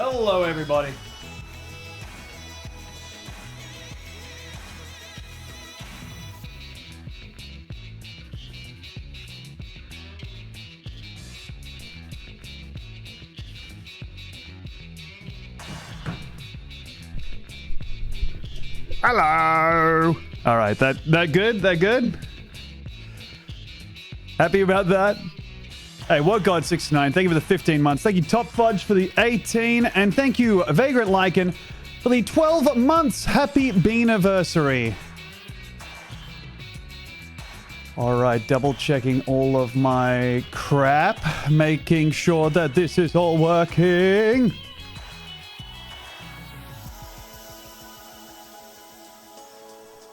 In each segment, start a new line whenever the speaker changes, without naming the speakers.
Hello, everybody. Hello. All right, that good? That good? Happy about that? Hey, What God 69, thank you for the 15 months. Thank you, Top Fudge, for the 18. And thank you, Vagrant Lycan, for the 12 months. Happy Beaniversary. All right, double checking all of my crap, making sure that this is all working.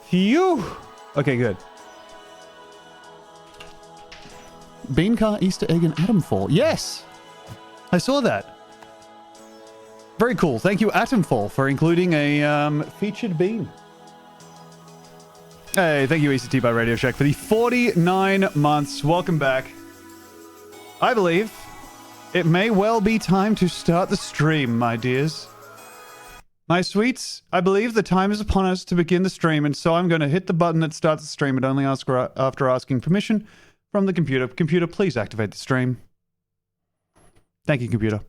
Phew. Okay, good. Bean car, Easter egg, and Atomfall. Yes! I saw that. Very cool. Thank you, Atomfall, for including a featured bean. Hey, thank you, ECT by Radio Shack, for the 49 months. Welcome back. I believe it may well be time to start the stream, my dears. My sweets, I believe the time is upon us to begin the stream, and so I'm going to hit the button that starts the stream, and only ask after asking permission from the computer. Computer, please activate the stream. Thank you, computer.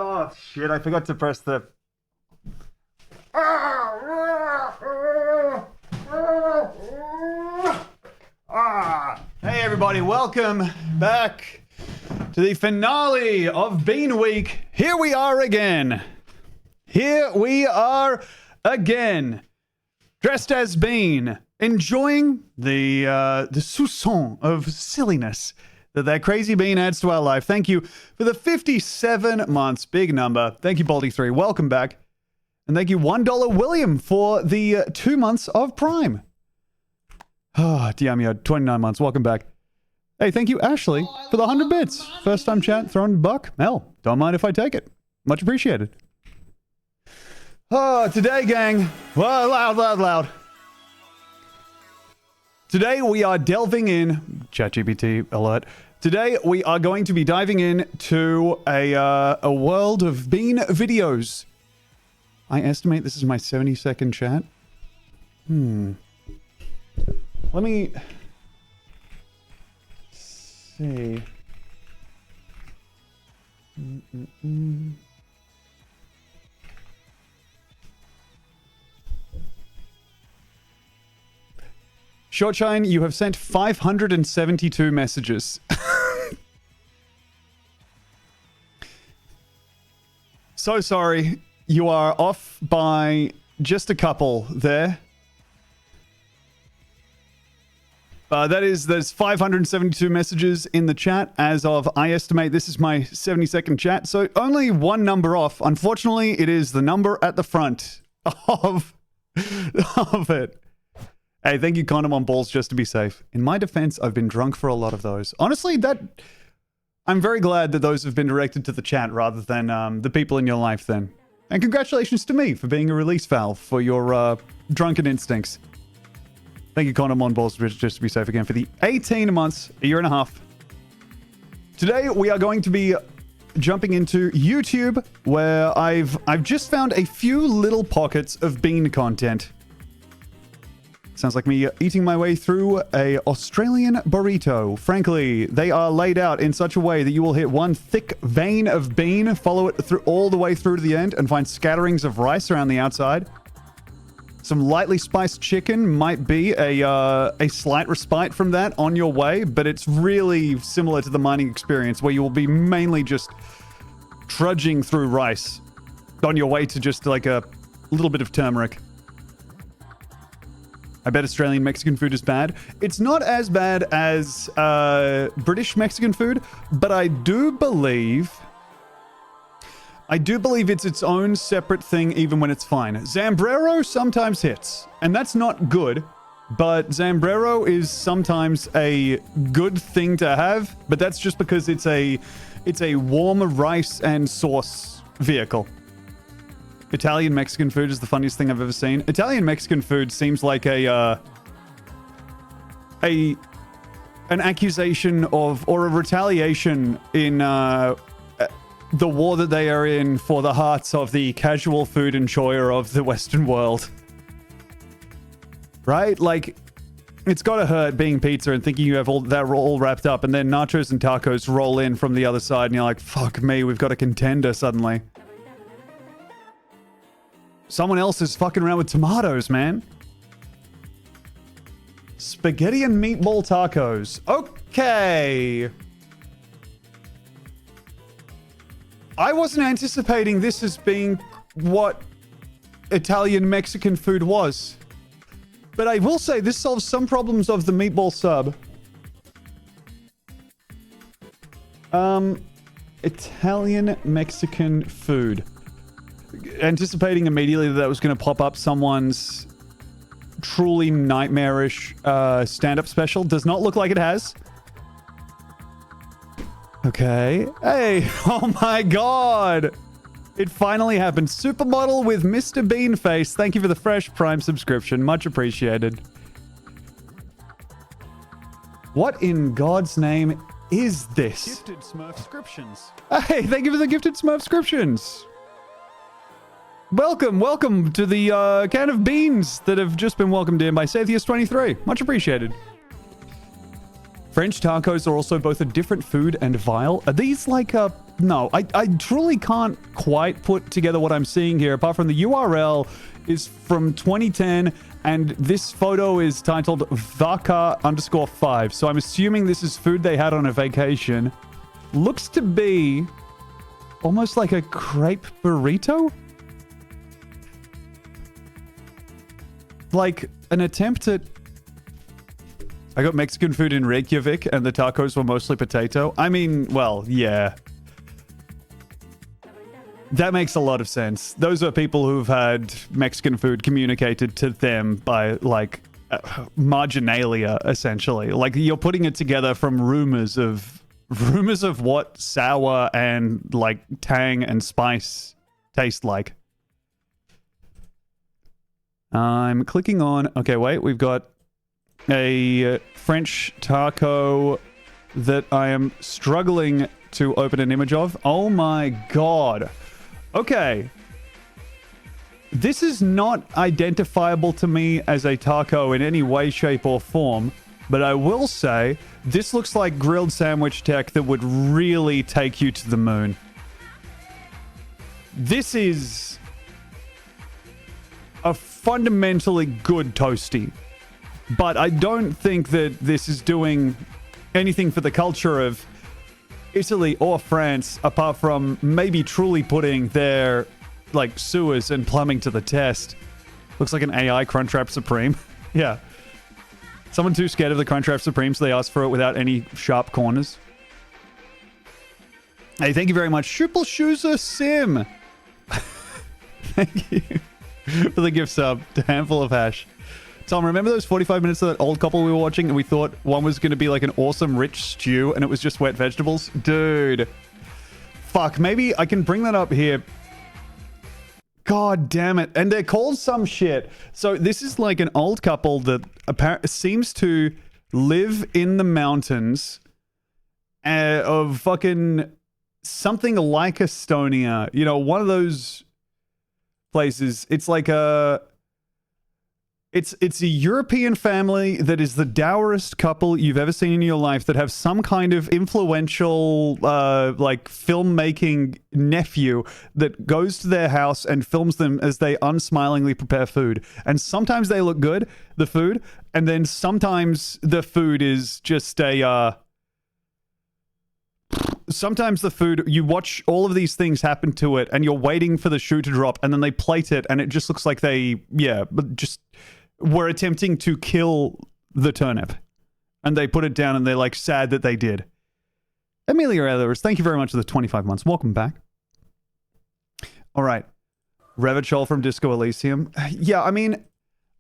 Oh, shit, I forgot to press the... Hey, everybody, welcome back to the finale of Bean Week. Here we are again. Here we are again. Dressed as Bean, enjoying the soupçon of silliness that crazy bean adds to our life. Thank you for the 57 months. Big number. Thank you, Baldy3. Welcome back. And thank you, $1 William, for the 2 months of Prime. Oh, Diamio, 29 months. Welcome back. Hey, thank you, Ashley, for the 100 bits. First time chat, throwing a buck. Hell, don't mind if I take it. Much appreciated. Oh, today, gang. Whoa, loud. Today, we are delving in... ChatGPT alert. Today, we are going to be diving into a world of Bean videos. I estimate this is my 70-second chat. Let me... see... Shortshine, you have sent 572 messages. So sorry. You are off by just a couple there. There's 572 messages in the chat as of, I estimate this is my 70-second chat. So only one number off. Unfortunately, it is the number at the front of it. Hey, thank you, condom on balls, just to be safe. In my defense, I've been drunk for a lot of those. Honestly, I'm very glad that those have been directed to the chat rather than the people in your life then. And congratulations to me for being a release valve for your drunken instincts. Thank you, condom on balls, just to be safe again, for the 18 months, a year and a half. Today, we are going to be jumping into YouTube, where I've just found a few little pockets of Bean content. Sounds like me eating my way through a Australian burrito. Frankly, they are laid out in such a way that you will hit one thick vein of bean, follow it through all the way through to the end, and find scatterings of rice around the outside. Some lightly spiced chicken might be a slight respite from that on your way, but it's really similar to the mining experience where you will be mainly just trudging through rice on your way to just like a little bit of turmeric. I bet Australian Mexican food is bad. It's not as bad as British Mexican food, but I do believe it's its own separate thing even when it's fine. Zambrero sometimes hits, and that's not good, but Zambrero is sometimes a good thing to have, but that's just because it's a warm rice and sauce vehicle. Italian Mexican food is the funniest thing I've ever seen. Italian Mexican food seems like an accusation of, or a retaliation in the war that they are in for the hearts of the casual food enjoyer of the Western world. Right? Like, it's gotta hurt being pizza and thinking you have all that all wrapped up, and then nachos and tacos roll in from the other side, and you're like, fuck me, we've got a contender suddenly. Someone else is fucking around with tomatoes, man. Spaghetti and meatball tacos. Okay. I wasn't anticipating this as being what Italian Mexican food was. But I will say this solves some problems of the meatball sub. Italian Mexican food. Anticipating immediately that was going to pop up someone's truly nightmarish stand-up special. Does not look like it has. Okay. Hey, oh my god. It finally happened. Supermodel with Mr. Bean face. Thank you for the fresh Prime subscription. Much appreciated. What in God's name is this? Gifted Smurfscriptions. Hey, thank you for the gifted Smurfscriptions. Welcome to the can of beans that have just been welcomed in by Sathius23. Much appreciated. French tacos are also both a different food and vile. Are these like no, I truly can't quite put together what I'm seeing here, apart from the URL is from 2010, and this photo is titled Vaca_5. So I'm assuming this is food they had on a vacation. Looks to be almost like a crepe burrito? Like an attempt at... I got Mexican food in Reykjavik and the tacos were mostly potato. I mean, well, yeah. That makes a lot of sense. Those are people who've had Mexican food communicated to them by, like, marginalia, essentially. Like, you're putting it together from rumors of what sour and, like, tang and spice taste like. I'm clicking on... Okay, wait. We've got a French taco that I am struggling to open an image of. Oh my god. Okay. This is not identifiable to me as a taco in any way, shape, or form, but I will say this looks like grilled sandwich tech that would really take you to the moon. This is a fundamentally good toasty, but I don't think that this is doing anything for the culture of Italy or France, apart from maybe truly putting their, like, sewers and plumbing to the test. Looks like an AI Crunchwrap Supreme. Yeah. Someone too scared of the Crunchwrap Supreme, so they asked for it without any sharp corners. Hey, thank you very much. Triple Shoozer Sim. Thank you for the gift sub to Handful of Hash. Tom, remember those 45 minutes of that old couple we were watching and we thought one was going to be like an awesome rich stew and it was just wet vegetables? Dude. Fuck, maybe I can bring that up here. God damn it. And they're called some shit. So this is like an old couple that apparently seems to live in the mountains of fucking something like Estonia. You know, one of those places. It's like a... It's a European family that is the dourest couple you've ever seen in your life that have some kind of influential, like, filmmaking nephew that goes to their house and films them as they unsmilingly prepare food. And sometimes they look good, the food, and then sometimes the food is just a... Sometimes the food, you watch all of these things happen to it and you're waiting for the shoe to drop and then they plate it and it just looks like they, just were attempting to kill the turnip. And they put it down and they're like sad that they did. Amelia Ehlers, thank you very much for the 25 months. Welcome back. All right. Revachol from Disco Elysium. Yeah, I mean,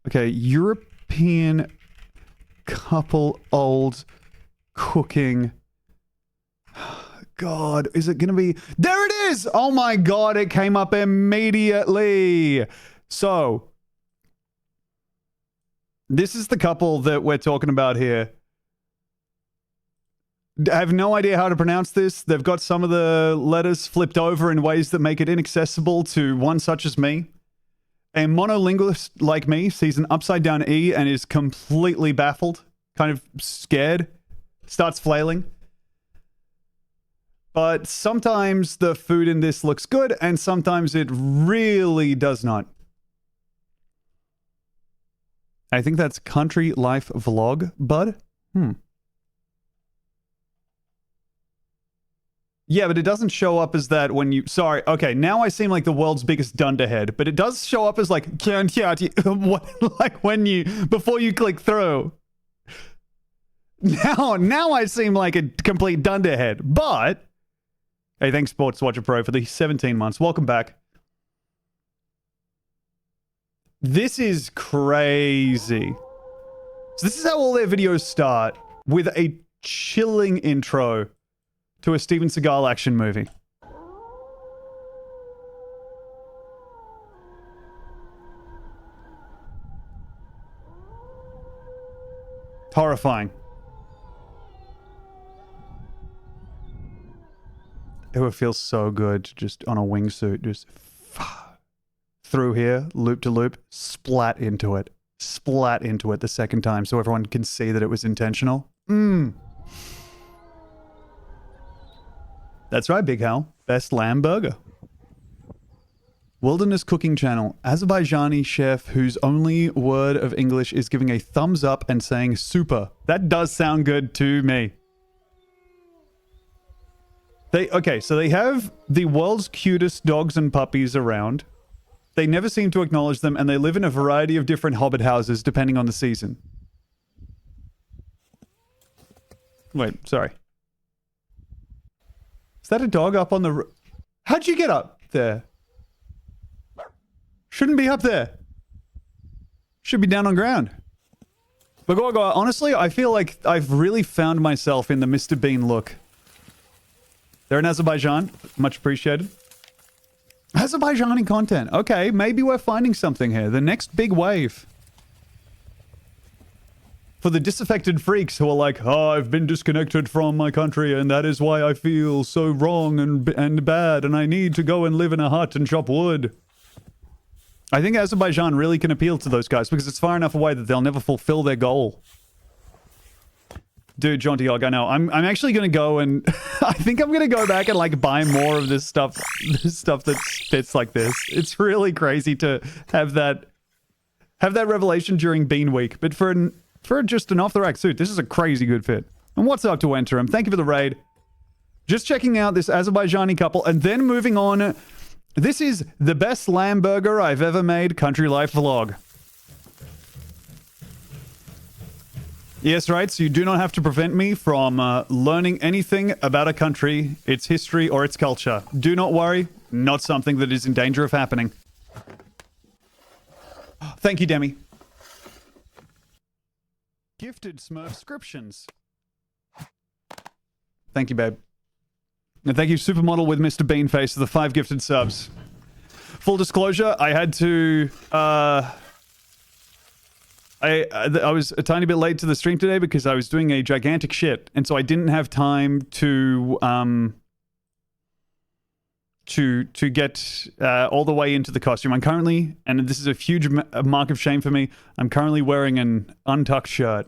okay, European couple, old, cooking... God, is it going to be... There it is! Oh my God, it came up immediately. So, this is the couple that we're talking about here. I have no idea how to pronounce this. They've got some of the letters flipped over in ways that make it inaccessible to one such as me. A monolingualist like me sees an upside down E and is completely baffled, kind of scared, starts flailing. But sometimes the food in this looks good, and sometimes it really does not. I think that's Country Life Vlog, bud. Yeah, but it doesn't show up as that when you... Sorry, okay, now I seem like the world's biggest dunderhead, but it does show up as like... like when you... Before you click through. Now I seem like a complete dunderhead, but... Hey, thanks, Sports Watcher Pro, for the 17 months. Welcome back. This is crazy. So this is how all their videos start, with a chilling intro to a Steven Seagal action movie. Horrifying. It would feel so good just on a wingsuit, just through here, loop to loop, splat into it the second time so everyone can see that it was intentional. That's right, Big Hal. Best lamb burger. Wilderness Cooking Channel. Azaerbaijani chef whose only word of English is giving a thumbs up and saying super. That does sound good to me. So they have the world's cutest dogs and puppies around. They never seem to acknowledge them, and they live in a variety of different hobbit houses depending on the season. Wait, sorry. Is that a dog up on the... How'd you get up there? Shouldn't be up there. Should be down on ground. But honestly, I feel like I've really found myself in the Mr. Bean look. They're in Azerbaijan. Much appreciated. Azerbaijani content. Okay, maybe we're finding something here. The next big wave. For the disaffected freaks who are like, oh, I've been disconnected from my country and that is why I feel so wrong and bad and I need to go and live in a hut and chop wood. I think Azerbaijan really can appeal to those guys because it's far enough away that they'll never fulfill their goal. Dude, John Diog, I know. I'm actually going to go and... I think I'm going to go back and, like, buy more of this stuff that spits like this. It's really crazy to have that revelation during Bean Week. But for just an off-the-rack suit, this is a crazy good fit. And what's up to enter him? Thank you for the raid. Just checking out this Azerbaijani couple and then moving on. This is the best lamb burger I've ever made Country Life Vlog. Yes, right, so you do not have to prevent me from learning anything about a country, its history, or its culture. Do not worry, not something that is in danger of happening. Thank you, Demi. Gifted Smurfscriptions. Thank you, babe. And thank you, Supermodel with Mr. Beanface, for the 5 gifted subs. Full disclosure, I had to... I was a tiny bit late to the stream today because I was doing a gigantic shit, and so I didn't have time to to get all the way into the costume. I'm currently, and this is a huge mark of shame for me, I'm currently wearing an untucked shirt.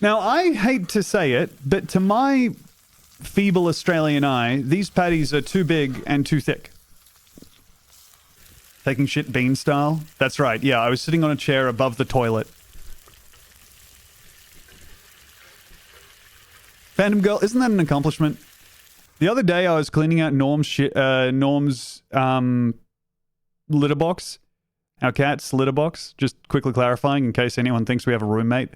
Now, I hate to say it, but to my feeble Australian eye, these patties are too big and too thick. Taking shit bean style? That's right, yeah, I was sitting on a chair above the toilet. Phantom Girl, isn't that an accomplishment? The other day I was cleaning out Norm's litter box. Our cat's litter box. Just quickly clarifying in case anyone thinks we have a roommate.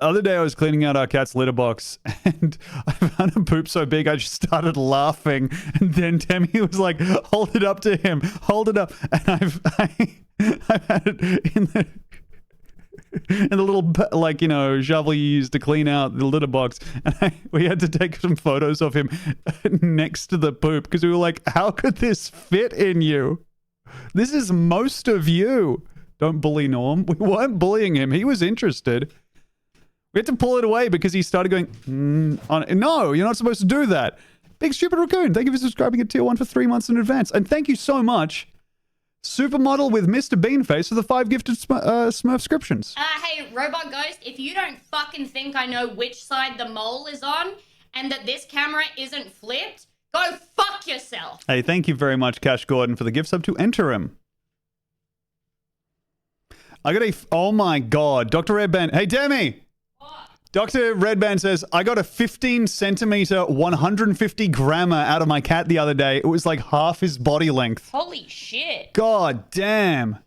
Other day I was cleaning out our cat's litter box and I found a poop so big I just started laughing, and then Demi was like, hold it up to him, hold it up, and I've had it in the little, like, you know, shovel you use to clean out the litter box, and we had to take some photos of him next to the poop because we were like, how could this fit in you? This is most of you. Don't bully Norm. We weren't bullying him. He was interested. We had to pull it away because he started going, no, you're not supposed to do that. Big Stupid Raccoon, thank you for subscribing at Tier 1 for 3 months in advance. And thank you so much, Supermodel with Mr. Beanface, for the 5 gifted Smurfscriptions.
Hey, Robot Ghost, if you don't fucking think I know which side the mole is on and that this camera isn't flipped, go fuck yourself.
Hey, thank you very much, Cash Gordon, for the gift sub to enter him. I got a, oh my god, Dr. Redband. Hey, Demi! Dr. Redband says, I got a 15 centimeter, 150 grammer out of my cat the other day. It was like half his body length.
Holy shit.
God damn.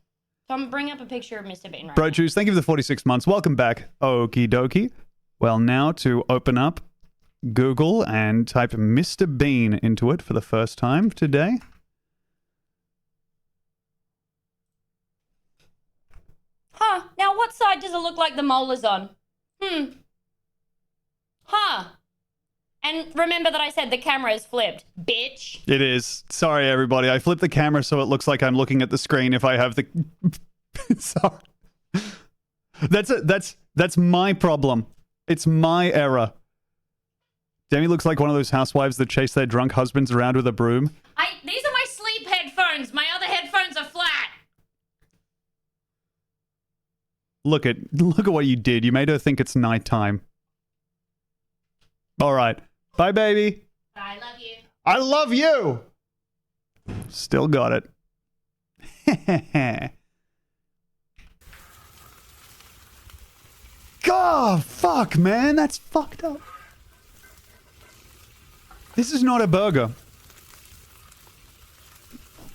Tom, bring up a picture of Mr. Bean right
Bro
now.
Juice, thank you for the 46 months. Welcome back. Okie dokie. Well, now to open up Google and type Mr. Bean into it for the first time today.
Huh, now what side does it look like the mole is on? Huh. And remember that I said the camera is flipped, bitch.
It is. Sorry, everybody. I flipped the camera so it looks like I'm looking at the screen if I have the... Sorry. That's my problem. It's my error. Demi looks like one of those housewives that chase their drunk husbands around with a broom.
These are my sleep headphones. My other headphones are flat.
Look at what you did. You made her think it's nighttime. All right. Bye, baby.
I love you.
I love you. Still got it. God, fuck, man. That's fucked up. This is not a burger.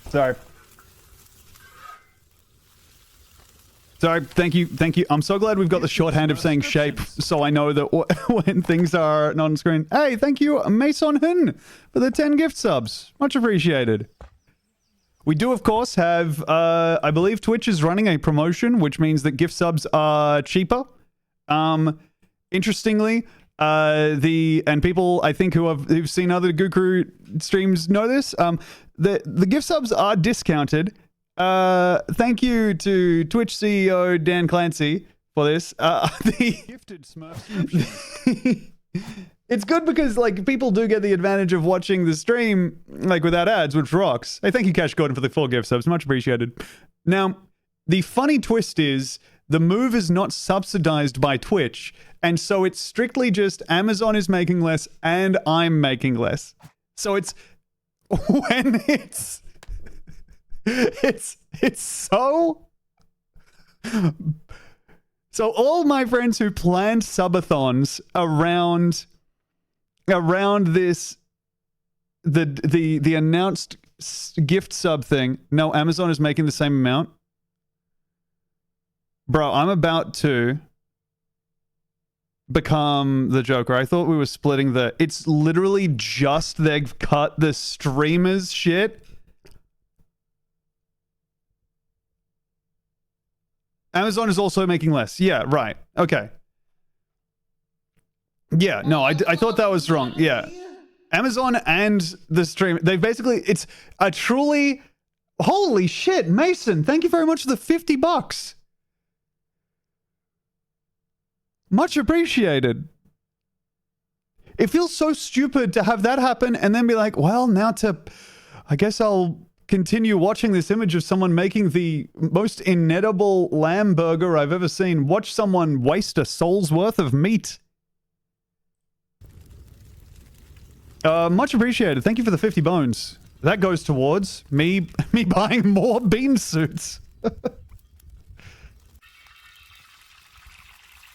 Sorry. Sorry, thank you. I'm so glad we've got the shorthand of saying shape, so I know that when things are not on screen. Hey, thank you, Mason Hun, for the 10 gift subs. Much appreciated. We do, of course, have, I believe Twitch is running a promotion, which means that gift subs are cheaper. Interestingly, and people I think who've seen other Gukru streams know this, the gift subs are discounted. Thank you to Twitch CEO Dan Clancy for this. The gifted Smurf. It's good because, like, people do get the advantage of watching the stream, like, without ads, which rocks. Hey, thank you, Cash Gordon, for the 4 gift subs. Much appreciated. Now, the funny twist is the move is not subsidized by Twitch, and so it's strictly just Amazon is making less and I'm making less. So it's when it's so all my friends who planned subathons around this the announced gift sub thing. No, Amazon is making the same amount. Bro, I'm about to become the Joker. I thought we were splitting it's literally just they've cut the streamers shit. Amazon is also making less. Yeah, right. Okay. Yeah, no, I thought that was wrong. Yeah. Amazon and the stream, they basically, it's a truly, holy shit, Mason, thank you very much for the $50. Much appreciated. It feels so stupid to have that happen and then be like, well, I guess I'll continue watching this image of someone making the most inedible lamb burger I've ever seen. Watch someone waste a soul's worth of meat. Much appreciated. Thank you for the 50 bones. That goes towards me buying more bean suits.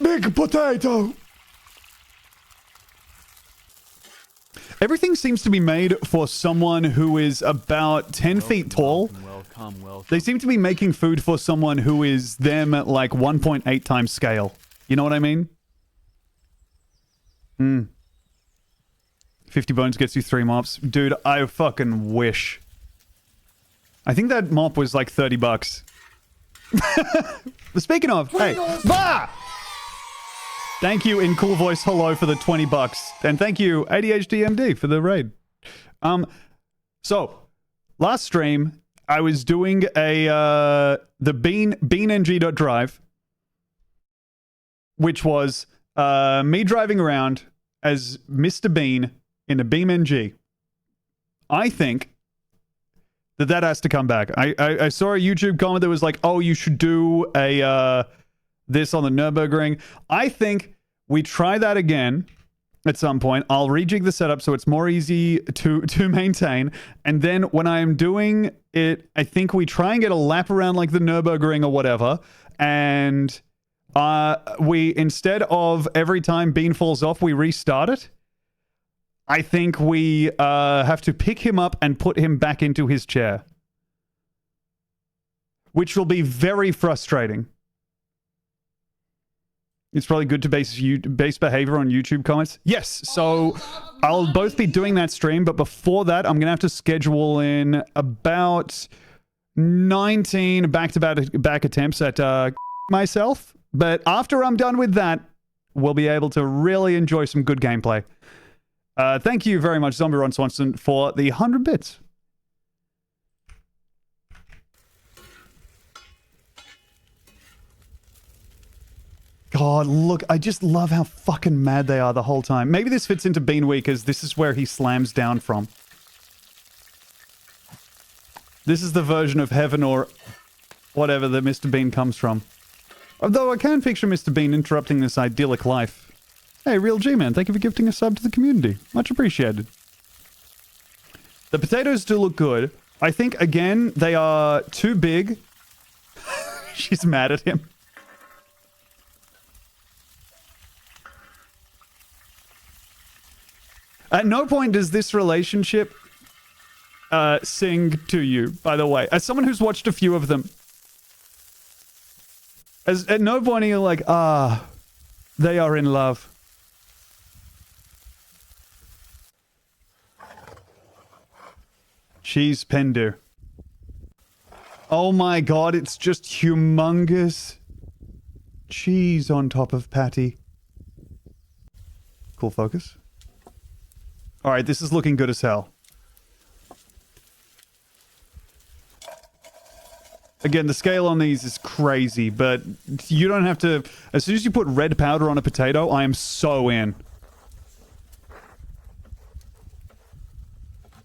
Big potato. Everything seems to be made for someone who is about 10 feet tall. Welcome. They seem to be making food for someone who is them at like 1.8 times scale. You know what I mean? 50 bones gets you 3 mops. Dude, I fucking wish. I think that mop was like 30 bucks. Speaking of, hey, bah! Thank you in cool voice hello for the 20 bucks. And thank you ADHDMD for the raid. So last stream I was doing the beanng.drive, which was me driving around as Mr. Bean in a BeamNG. I think that has to come back. I saw a YouTube comment that was like, oh, you should do a this on the Nürburgring. I think we try that again at some point. I'll rejig the setup so it's more easy to maintain. And then when I'm doing it, I think we try and get a lap around like the Nürburgring or whatever. And we, instead of every time Bean falls off, we restart it. I think we have to pick him up and put him back into his chair, which will be very frustrating. It's probably good to base behavior on YouTube comments. Yes, so I'll both be doing that stream, but before that, I'm going to have to schedule in about 19 back-to-back attempts at myself. But after I'm done with that, we'll be able to really enjoy some good gameplay. Thank you very much, Zombie Ron Swanson, for the 100 bits. God, look, I just love how fucking mad they are the whole time. Maybe this fits into Bean Week, as this is where he slams down from. This is the version of heaven or whatever that Mr. Bean comes from. Although I can picture Mr. Bean interrupting this idyllic life. Hey, Real G-Man, thank you for gifting a sub to the community. Much appreciated. The potatoes do look good. I think, again, they are too big. She's mad at him. At no point does this relationship sing to you, by the way. As someone who's watched a few of them, at no point are you like, they are in love. Cheese Pender. Oh my god, it's just humongous cheese on top of patty. Cool focus. Alright, this is looking good as hell. Again, the scale on these is crazy, but you don't have to... As soon as you put red powder on a potato, I am so in.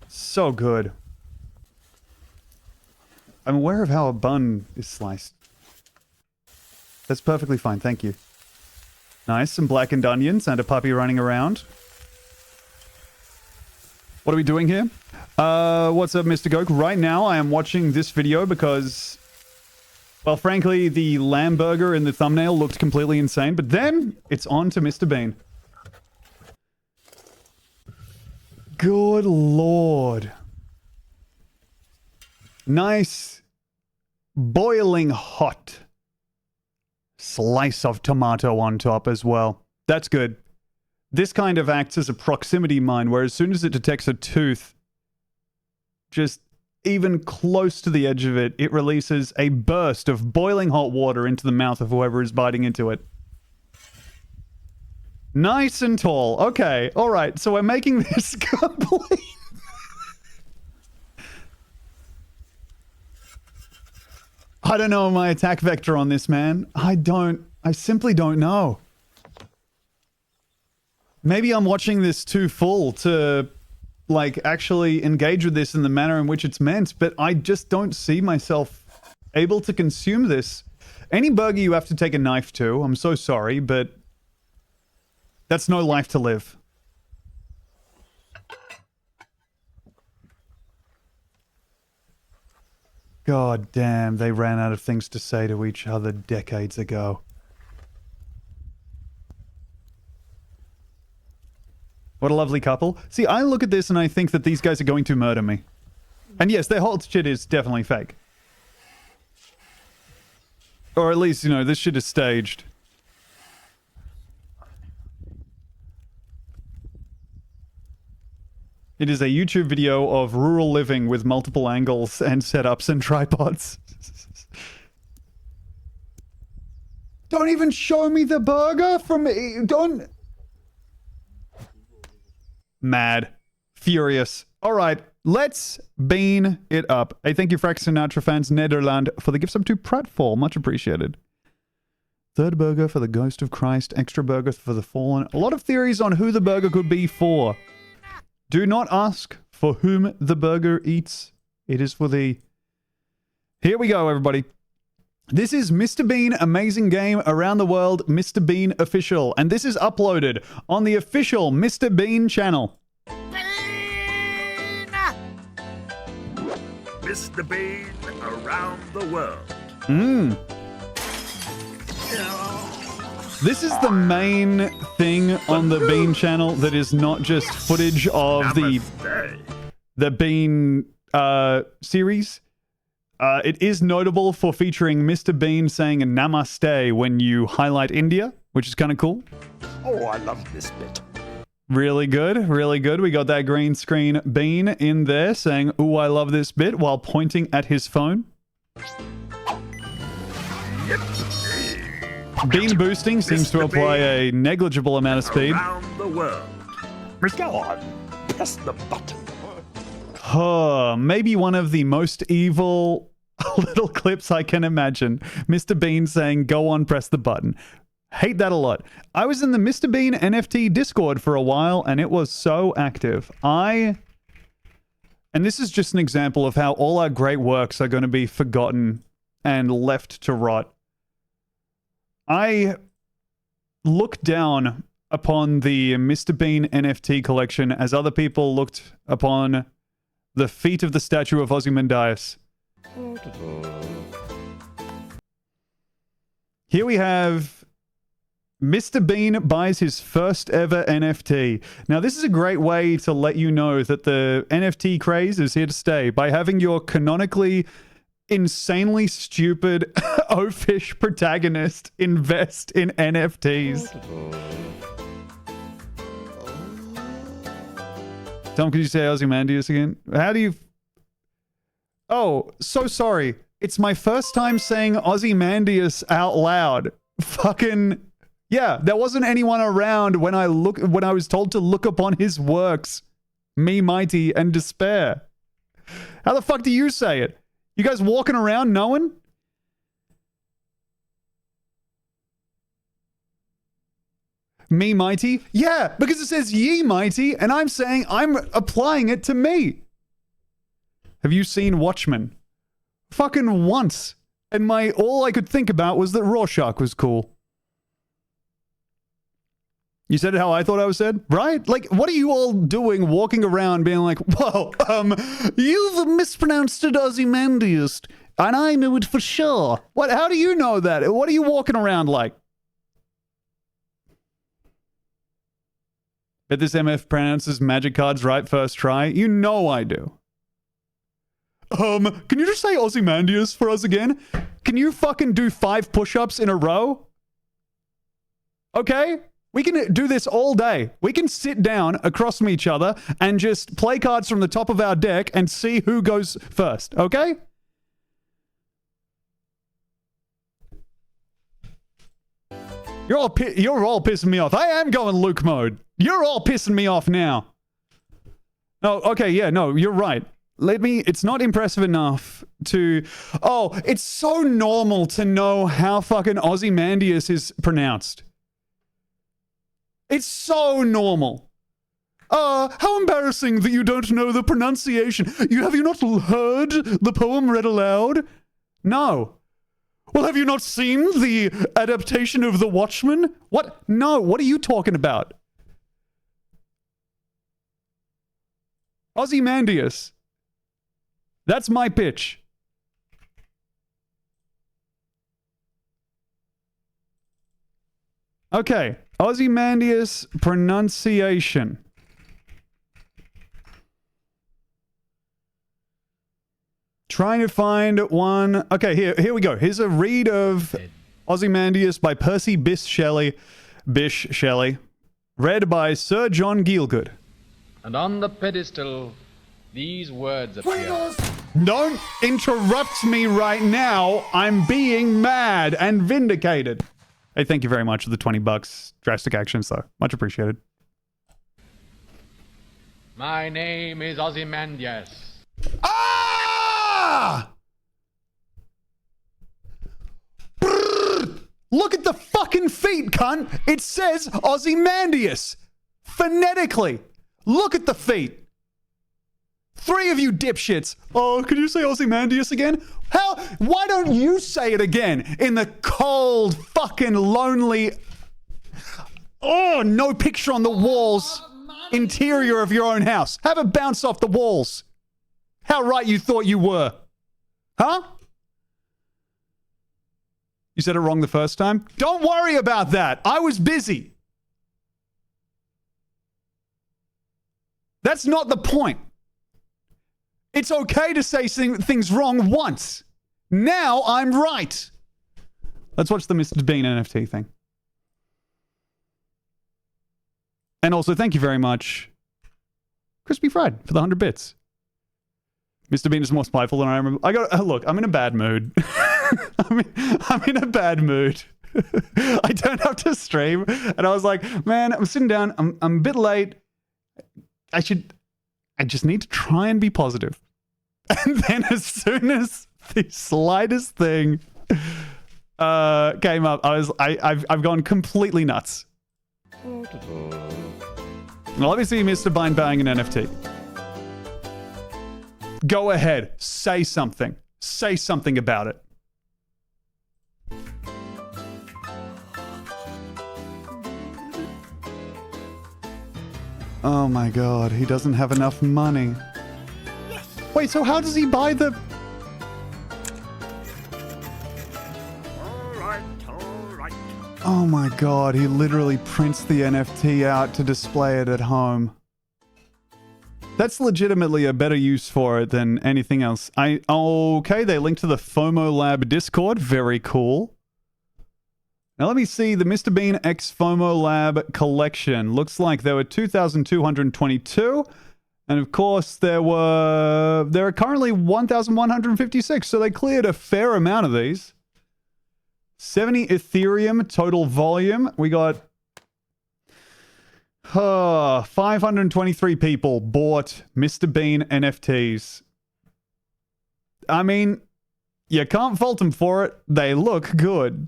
So good. I'm aware of how a bun is sliced. That's perfectly fine, thank you. Nice, some blackened onions and a puppy running around. What are we doing here? What's up, Mr. Goke? Right now, I am watching this video because, well, frankly, the lamb burger in the thumbnail looked completely insane, but then it's on to Mr. Bean. Good lord. Nice, boiling hot slice of tomato on top as well. That's good. This kind of acts as a proximity mine, where as soon as it detects a tooth, just even close to the edge of it, it releases a burst of boiling hot water into the mouth of whoever is biting into it. Nice and tall. Okay, alright, so we're making this complete. I don't know my attack vector on this, man. I simply don't know. Maybe I'm watching this too full to, like, actually engage with this in the manner in which it's meant, but I just don't see myself able to consume this. Any burger you have to take a knife to, I'm so sorry, but that's no life to live. God damn, they ran out of things to say to each other decades ago. What a lovely couple. See, I look at this and I think that these guys are going to murder me. And yes, their whole shit is definitely fake. Or at least, you know, this shit is staged. It is a YouTube video of rural living with multiple angles and setups and tripods. Don't even show me the burger from... Don't... Mad. Furious. All right, let's bean it up. Hey, thank you, Frank Sinatra fans, Nederland, for the gift sub to Pratfall. Much appreciated. Third burger for the Ghost of Christ. Extra burger for the Fallen. A lot of theories on who the burger could be for. Do not ask for whom the burger eats. It is for thee. Here we go, everybody. This is Mr. Bean Amazing Game Around the World Mr. Bean Official. And this is uploaded on the official Mr. Bean channel.
Mr. Bean Around the World.
This is the main thing on the Bean channel that is not just footage of the Bean series. It is notable for featuring Mr. Bean saying Namaste when you highlight India, which is kind of cool.
Oh, I love this bit.
Really good, really good. We got that green screen Bean in there saying, "Ooh, I love this bit," while pointing at his phone.
Yep.
Bean boosting seems to apply a negligible amount of speed.
Around the world. Go on, press the button.
Maybe one of the most evil little clips I can imagine. Mr. Bean saying, "Go on, press the button." Hate that a lot. I was in the Mr. Bean NFT Discord for a while, and it was so active. And this is just an example of how all our great works are going to be forgotten and left to rot. I look down upon the Mr. Bean NFT collection as other people looked upon the feet of the statue of Ozymandias. Here we have Mr. Bean buys his first ever NFT. Now, this is a great way to let you know that the NFT craze is here to stay by having your canonically insanely stupid O-Fish protagonist invest in NFTs. Tom, could you say Ozymandias again? How do you... Oh, so sorry. It's my first time saying Ozymandias out loud. Fucking... Yeah, there wasn't anyone around when I was told to look upon his works. Me, mighty, and despair. How the fuck do you say it? You guys walking around knowing? Me, mighty? Yeah, because it says ye, mighty, and I'm saying I'm applying it to me. Have you seen Watchmen? Fucking once. And all I could think about was that Rorschach was cool. You said it how I thought I was said, right? Like, what are you all doing walking around being like, whoa, you've mispronounced it Ozymandias, and I knew it for sure. What? How do you know that? What are you walking around like? Bet this MF pronounces magic cards right first try. You know I do. Can you just say Ozymandias for us again? Can you fucking do 5 push-ups in a row? Okay? We can do this all day. We can sit down across from each other and just play cards from the top of our deck and see who goes first, okay? You're all pissing me off. I am going Luke mode. You're all pissing me off now. Oh, okay, yeah, no, you're right. It's not impressive enough to... Oh, it's so normal to know how fucking Ozymandias is pronounced. It's so normal. How embarrassing that you don't know the pronunciation. Have you not heard the poem read aloud? No. Well, have you not seen the adaptation of The Watchmen? What? No, what are you talking about? Ozymandias. That's my pitch. Okay, Ozymandias pronunciation. Trying to find one. Okay, here we go. Here's a read of Ozymandias by Percy Bysshe Shelley, read by Sir John Gielgud.
And on the pedestal, these words appear.
Don't interrupt me right now. I'm being mad and vindicated. Hey, thank you very much for the $20. Drastic actions, though. Much appreciated.
My name is Ozymandias.
Ah! Brrr! Look at the fucking feet, cunt. It says Ozymandias. Phonetically. Look at the feet. 3 of you dipshits. Oh, could you say Ozymandias again? How? Why don't you say it again in the cold, fucking lonely... Oh, no picture on the walls. Interior of your own house. Have it bounce off the walls. How right you thought you were. Huh? You said it wrong the first time? Don't worry about that. I was busy. That's not the point. It's okay to say things wrong once. Now I'm right. Let's watch the Mr. Bean NFT thing. And also, thank you very much, Crispy Fried, for the 100 bits. Mr. Bean is more spiteful than I remember. Look, I'm in a bad mood. I'm in a bad mood. I don't have to stream. And I was like, man, I'm sitting down. I'm a bit late. I just need to try and be positive. And then as soon as the slightest thing came up, I've gone completely nuts. Well, let me see Mr. Bean buying an NFT. Go ahead. Say something. Say something about it. Oh my god, he doesn't have enough money. Wait, so how does he buy the...
Alright.
Oh my god, he literally prints the NFT out to display it at home. That's legitimately a better use for it than anything else. Okay, they link to the FOMO Lab Discord. Very cool. Now let me see the Mr. Bean X FOMO Lab collection. Looks like there were 2,222. And of course, there are currently 1,156. So they cleared a fair amount of these. 70 Ethereum total volume. We got 523 people bought Mr. Bean NFTs. I mean, you can't fault them for it. They look good.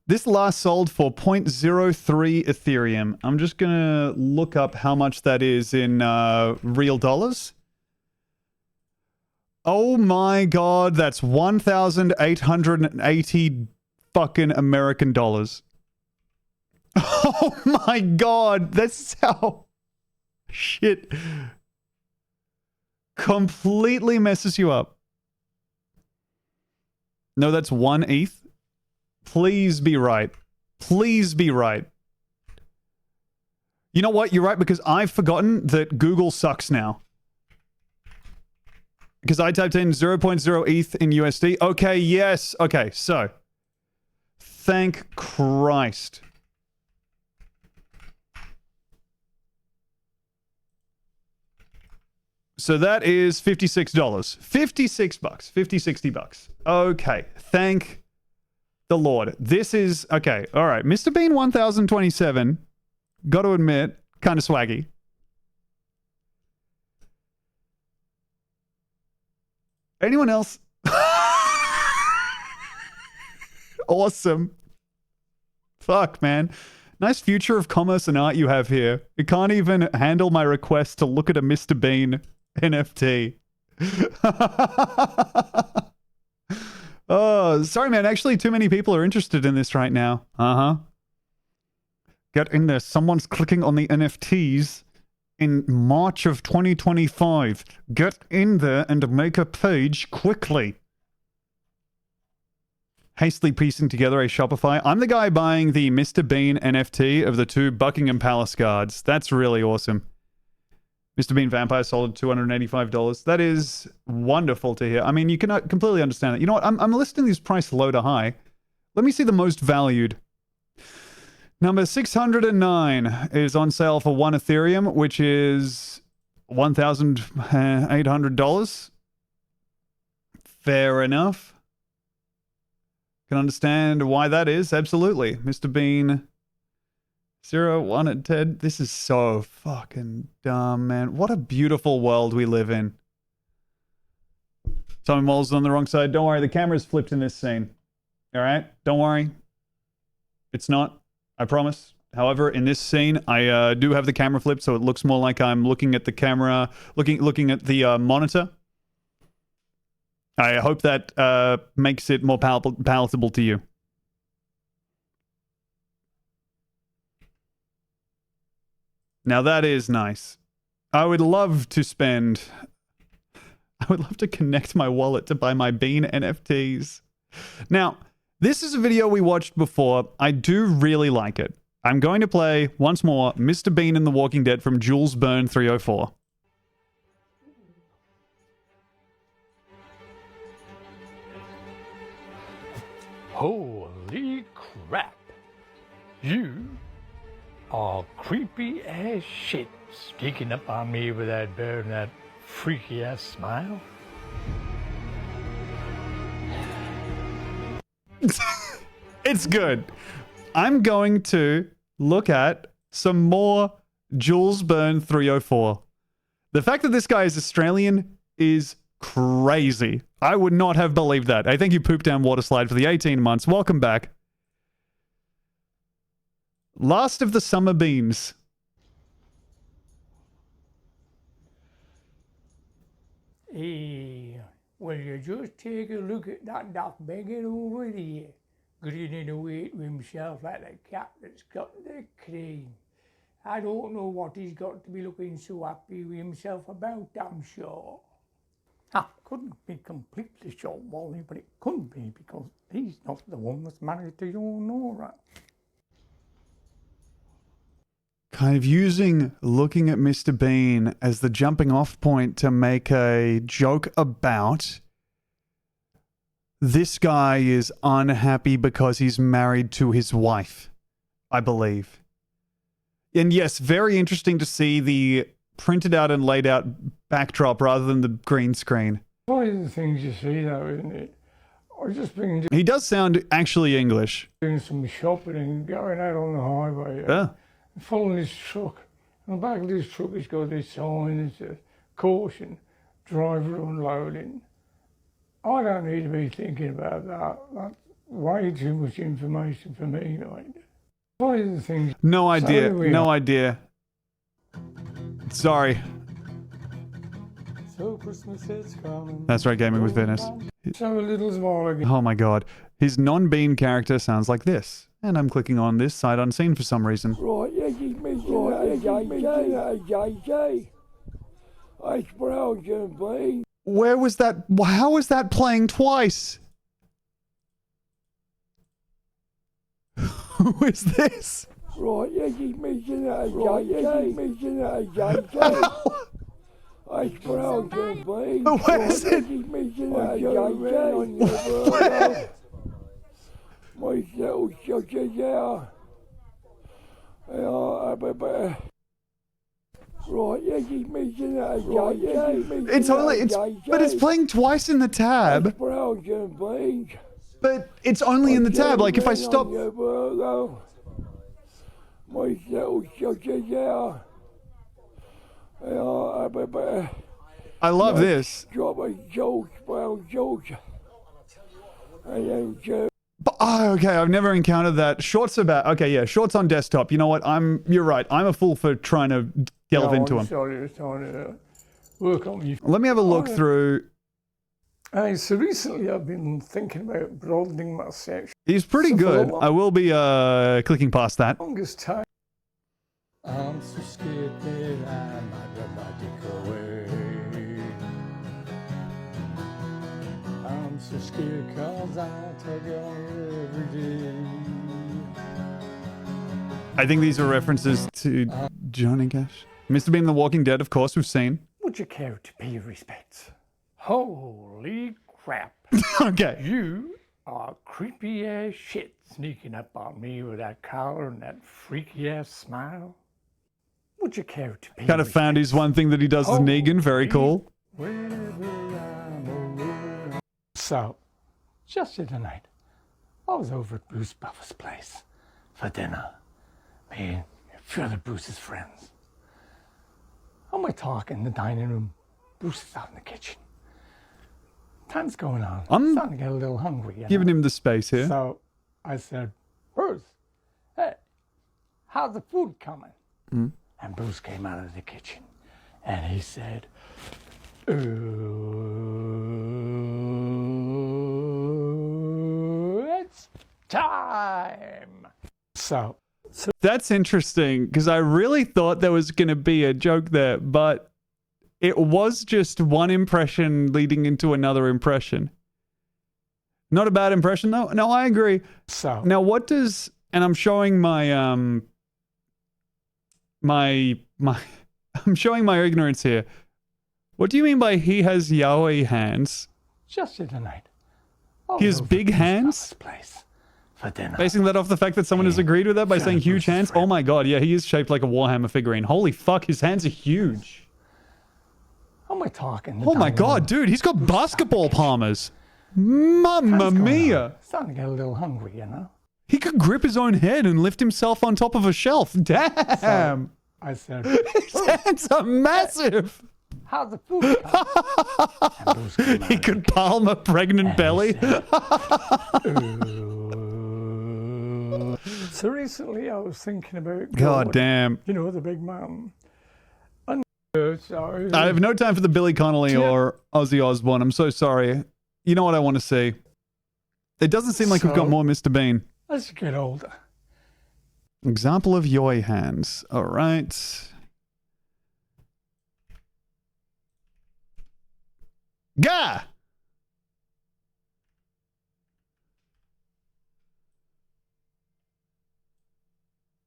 This last sold for 0.03 Ethereum. I'm just going to look up how much that is in real dollars. Oh my god, that's 1,880 fucking American dollars. Oh my god, that's how shit completely messes you up. No, that's 1 ETH. Please be right. Please be right. You know what? You're right, because I've forgotten that Google sucks now. Because I typed in 0.0 ETH in USD. Okay, yes. Okay, so. Thank Christ. So that is $56. 56 bucks. 50, 60 bucks. Okay. Thank the Lord. This is... Okay. All right. Mr. Bean 1027. Got to admit, kind of swaggy. Anyone else? Awesome. Fuck, man. Nice future of commerce and art you have here. It can't even handle my request to look at a Mr. Bean NFT. Oh, sorry, man. Actually, too many people are interested in this right now. Uh-huh. Get in there. Someone's clicking on the NFTs in March of 2025. Get in there and make a page quickly. Hastily piecing together a Shopify. I'm the guy buying the Mr. Bean NFT of the 2 Buckingham Palace guards. That's really awesome. Mr. Bean Vampire sold at $285. That is wonderful to hear. I mean, you can completely understand that. You know what? I'm listing these price low to high. Let me see the most valued. Number 609 is on sale for 1 Ethereum, which is $1,800. Fair enough. Can understand why that is. Absolutely. Mr. Bean 0, 1, and 10. This is so fucking dumb, man. What a beautiful world we live in. Tommy Mole's on the wrong side. Don't worry, the camera's flipped in this scene. All right? Don't worry. It's not. I promise. However, in this scene, I do have the camera flipped, so it looks more like I'm looking at the camera, looking at the monitor. I hope that makes it more palatable to you. Now that is nice. I would love to connect my wallet to buy my Bean NFTs. Now, this is a video we watched before. I do really like it. I'm going to play once more Mr. Bean in The Walking Dead from Jules Byrne 304.
Holy crap. You are creepy as shit, sneaking up on me with that bird and that freaky ass smile.
It's good. I'm going to look at some more Jules Byrne 304. The fact that this guy is Australian is crazy. I would not have believed that. I think you pooped down water slide for the 18 months. Welcome back. Last of the summer beans.
Hey, will you just take a look at that duck begging over there, grinning away to himself like a cat that's got the cream. I don't know what he's got to be looking so happy with himself about, I'm sure. I couldn't be completely sure, Wally, but it couldn't be because he's not the one that's married to your Nora.
Kind of looking at Mr. Bean as the jumping off point to make a joke about this guy is unhappy because he's married to his wife, I believe. And yes, very interesting to see the printed out and laid out backdrop rather than the green screen.
One of the things you see though, isn't it? I've just been
He does sound actually English.
doing some shopping and going out on the highway.
Yeah.
Following this truck. On the back of this truck, it's got this sign that says, "Caution, driver unloading." I don't need to be thinking about that. That's way too much information for me, like. One of the things.
No idea.
So
No idea. Sorry.
So Christmas is coming.
That's right, Gaming with Venice.
So a little while ago.
Oh my god. His non-Bean character sounds like this. And I'm clicking on this sight unseen for some reason.
Right, yeah, you mentioned JJ. It's Belgian, please.
Where was that? How was that playing twice? Who is this?
Right, yeah, you mentioned JJ. It's Belgian, please.
Where is it? Where?
My little sugar there. Right, yeah, you mentioned
But it's playing twice in the tab.
Belgian, please.
But it's only in the tab. Like if I stop.
My little sugar there.
I love this.
Drop was George, well, Georgia. I ain't Joe.
Oh, okay. I've never encountered that. Shorts are bad. Okay, yeah. Shorts on desktop. You know what? You're right. I'm a fool for trying to delve into them.
Sorry, I was trying to work on you.
Let me have a look through.
So recently I've been thinking about broadening my section.
He's pretty
So for
good.
the
I will be clicking past that.
longest time. I'm so scared that I might run my dick away. I'm so scared cause I take it on every day.
I think these are references to Johnny Cash. Mr. Bean, The Walking Dead, of course, we've seen.
Would you care to pay your respects? Holy crap.
Okay.
You are creepy as shit sneaking up on me with that collar and that freaky ass smile. Would you care to pay
Kind of found his one thing that he does as Negan. Very cool.
So, just the other night, I was over at Bruce Buffer's place for dinner. Me and a few other Bruce's friends. And we're talking in the dining room. Bruce is out in the kitchen. Time's going on. I'm starting to get a little hungry.
Giving him the space here.
So I said, Bruce, hey, how's the food coming? And Bruce came out of the kitchen and he said, it's time. So
That's interesting because I really thought there was going to be a joke there, but it was just one impression leading into another impression. Not a bad impression though. No, I agree.
So
Now what does, and I'm showing my I'm showing my ignorance here. What do you mean by he has Yahweh hands?
just the other night,
He has big hands?
place for dinner.
Basing that off the fact that someone has agreed with that by saying huge hands? Oh my god, yeah, he is shaped like a Warhammer figurine. Holy fuck, his hands are huge.
How am I talking?
Oh my god, dude, he's got basketball palmers. Mamma mia.
Starting to get a little hungry, you know?
He could grip his own head and lift himself on top of a shelf. Damn.
I said,
His hands are massive.
how's the food coming? And Bruce came out
He
of
could palm a pregnant belly.
So recently I was thinking about
God damn.
you know, the big mountain. And sorry.
I have no time for the Billy Connolly or Ozzy Osbourne. I'm so sorry. You know what I want to see? It doesn't seem like we've got
So-
more Mr. Bean.
As you get older,
Example of Yoi hands. All right. Gah!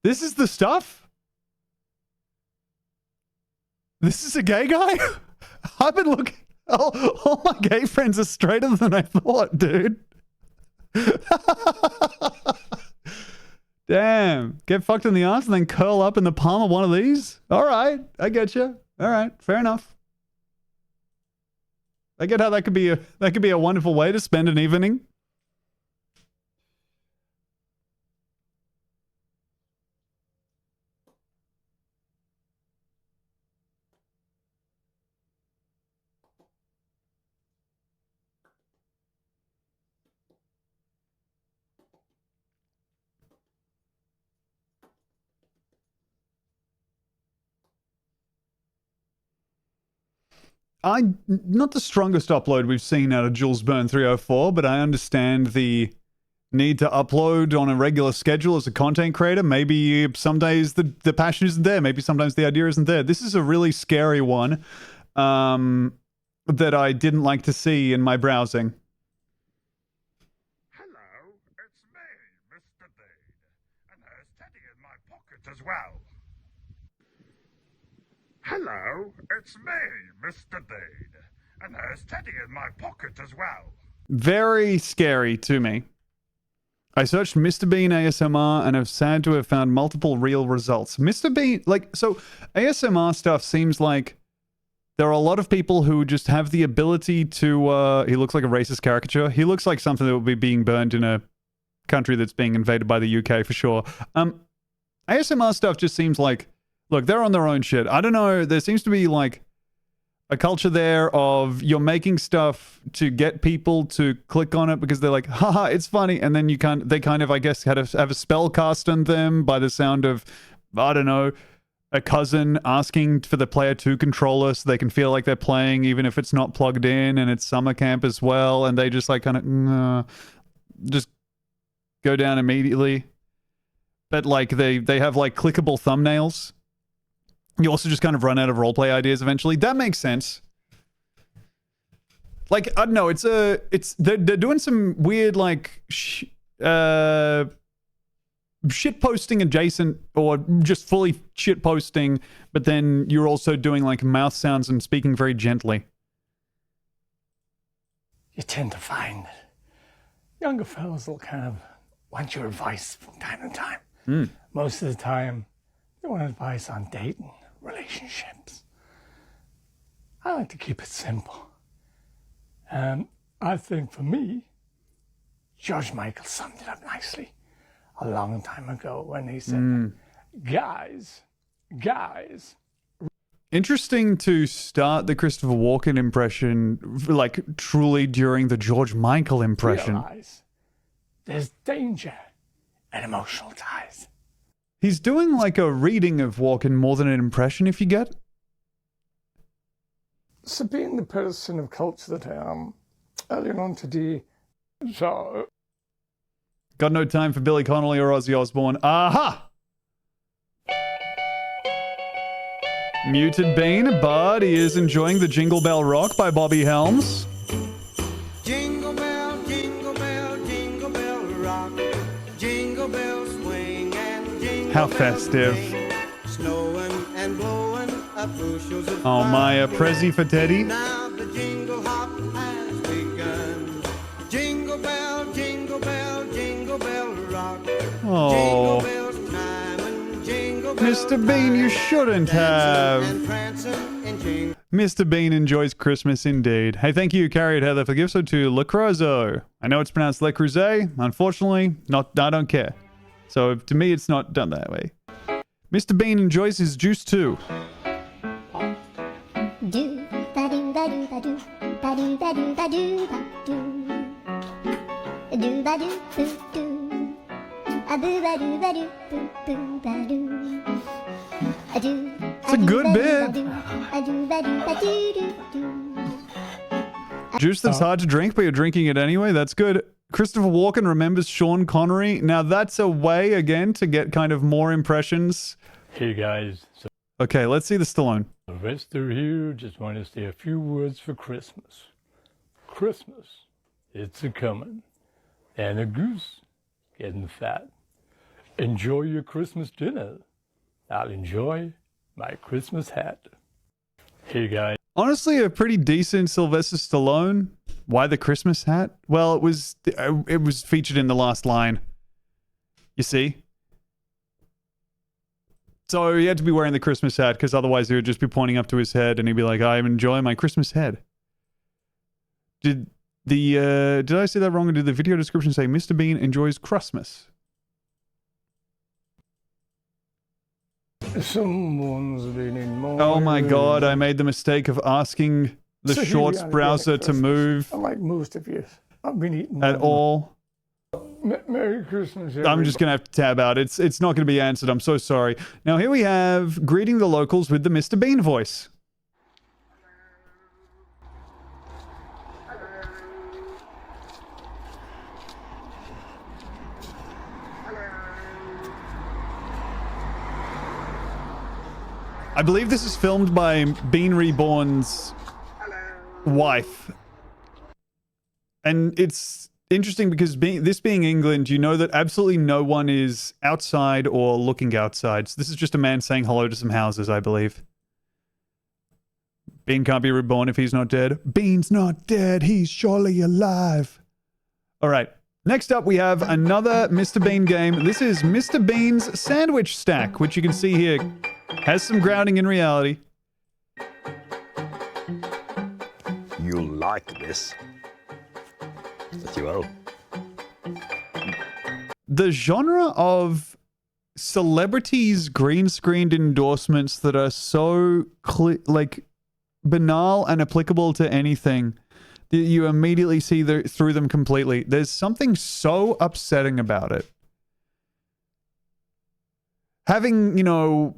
This is the stuff? This is a gay guy? I've been looking. All my gay friends are straighter than I thought, dude. Damn. Get fucked in the ass and then curl up in the palm of one of these? All right. I get you. All right. Fair enough. I get how that could be a wonderful way to spend an evening. Not the strongest upload we've seen out of Jules Byrne 304, but I understand the need to upload on a regular schedule as a content creator. Maybe some days the passion isn't there. Maybe sometimes the idea isn't there. This is a really scary one that I didn't like to see in my browsing.
Hello, it's me, Mr. Dean, and there's Teddy in my pocket as well. Hello, it's me, Mr. Dean, and there's Teddy in my pocket as well.
Very scary to me. I searched Mr. Bean ASMR and have sad to have found multiple real results. Mr. Bean, so ASMR stuff seems like there are a lot of people who just have the ability to, he looks like a racist caricature. He looks like something that would be being burned in a country that's being invaded by the UK for sure. ASMR stuff just seems like, look, they're on their own shit. I don't know. There seems to be like a culture there of you're making stuff to get people to click on it because they're like, haha, it's funny. And then they kind of, I guess, have a spell cast on them by the sound of, I don't know, a cousin asking for the player to controller so they can feel like they're playing even if it's not plugged in, and it's summer camp as well, and they just like kind of just go down immediately. But like they have like clickable thumbnails. You also just kind of run out of roleplay ideas eventually. That makes sense. Like, I don't know, they're doing some weird like shit posting adjacent, or just fully shit posting, but then you're also doing like mouth sounds and speaking very gently.
You tend to find that younger fellas will kind of want your advice from time to time. Most of the time, they want advice on dating, relationships. I like to keep it simple. And I think for me, George Michael summed it up nicely a long time ago when he said, guys.
Interesting to start the Christopher Walken impression, like truly during the George Michael impression.
Realize there's danger and emotional ties.
He's doing like a reading of Walken more than an impression, if you get.
So being the person of culture that I am, earlier on today, so...
Got no time for Billy Connolly or Ozzy Osbourne. Aha! Muted Bean, but he is enjoying the Jingle Bell Rock by Bobby Helms.
Jingle bell, jingle bell, jingle bell rock. Jingle bell swing and jingle
How
bell
festive.
ring. Snowing and blowing up bushels of
Oh, my, Prezi for Teddy.
Now the jingle hop has begun. Jingle bell, jingle bell, jingle bell rock.
Oh.
Jingle bells chime and jingle bells
Mr. Bean, you shouldn't have.
and prancing and jingle.
Mr. Bean enjoys Christmas indeed. Hey, thank you, Carrie and Heather, for gifts to Le Creuset. I know it's pronounced Le Creuset. Unfortunately, I don't care. So to me, it's not done that way. Mr. Bean enjoys his juice too.
Do ba do ba do ba do ba do ba do ba do ba do ba do boo do a boo ba do boo boo ba do a do.
It's a good bit.
A do ba do ba do do do.
Juice that's hard to drink, but you're drinking it anyway. That's good. Christopher Walken remembers Sean Connery. Now that's a way again to get kind of more impressions.
Hey guys, so
Okay, let's see the Stallone.
Sylvester here, just want to say a few words for Christmas. Christmas, it's a-coming, and a goose getting fat. Enjoy your Christmas dinner. I'll enjoy my Christmas hat. Hey guys.
Honestly, a pretty decent Sylvester Stallone. Why the Christmas hat? Well, it was featured in the last line. You see? So he had to be wearing the Christmas hat because otherwise he would just be pointing up to his head and he'd be like, I'm enjoying my Christmas head. Did I say that wrong, or did the video description say Mr. Bean enjoys Christmas?
Someone's been in my
Oh my god, I made the mistake of asking the
So here we
Shorts
are again
browser
at
to
Christmas.
move
Unlike most of you, I've been eating
at all.
Merry Christmas,
I'm just going to have to tab out. It's not going to be answered. I'm so sorry. Now here we have greeting the locals with the Mr. Bean voice. I believe this is filmed by Bean Reborn's wife. And it's interesting because this being England, you know that absolutely no one is outside or looking outside. So this is just a man saying hello to some houses, I believe. Bean can't be reborn if he's not dead. Bean's not dead. He's surely alive. All right. Next up, we have another Mr. Bean game. This is Mr. Bean's Sandwich Stack, which you can see here has some grounding in reality.
You'll like this. That you will.
The genre of celebrities green screened endorsements that are so banal and applicable to anything that you immediately see through them completely. There's something so upsetting about it. Having, you know,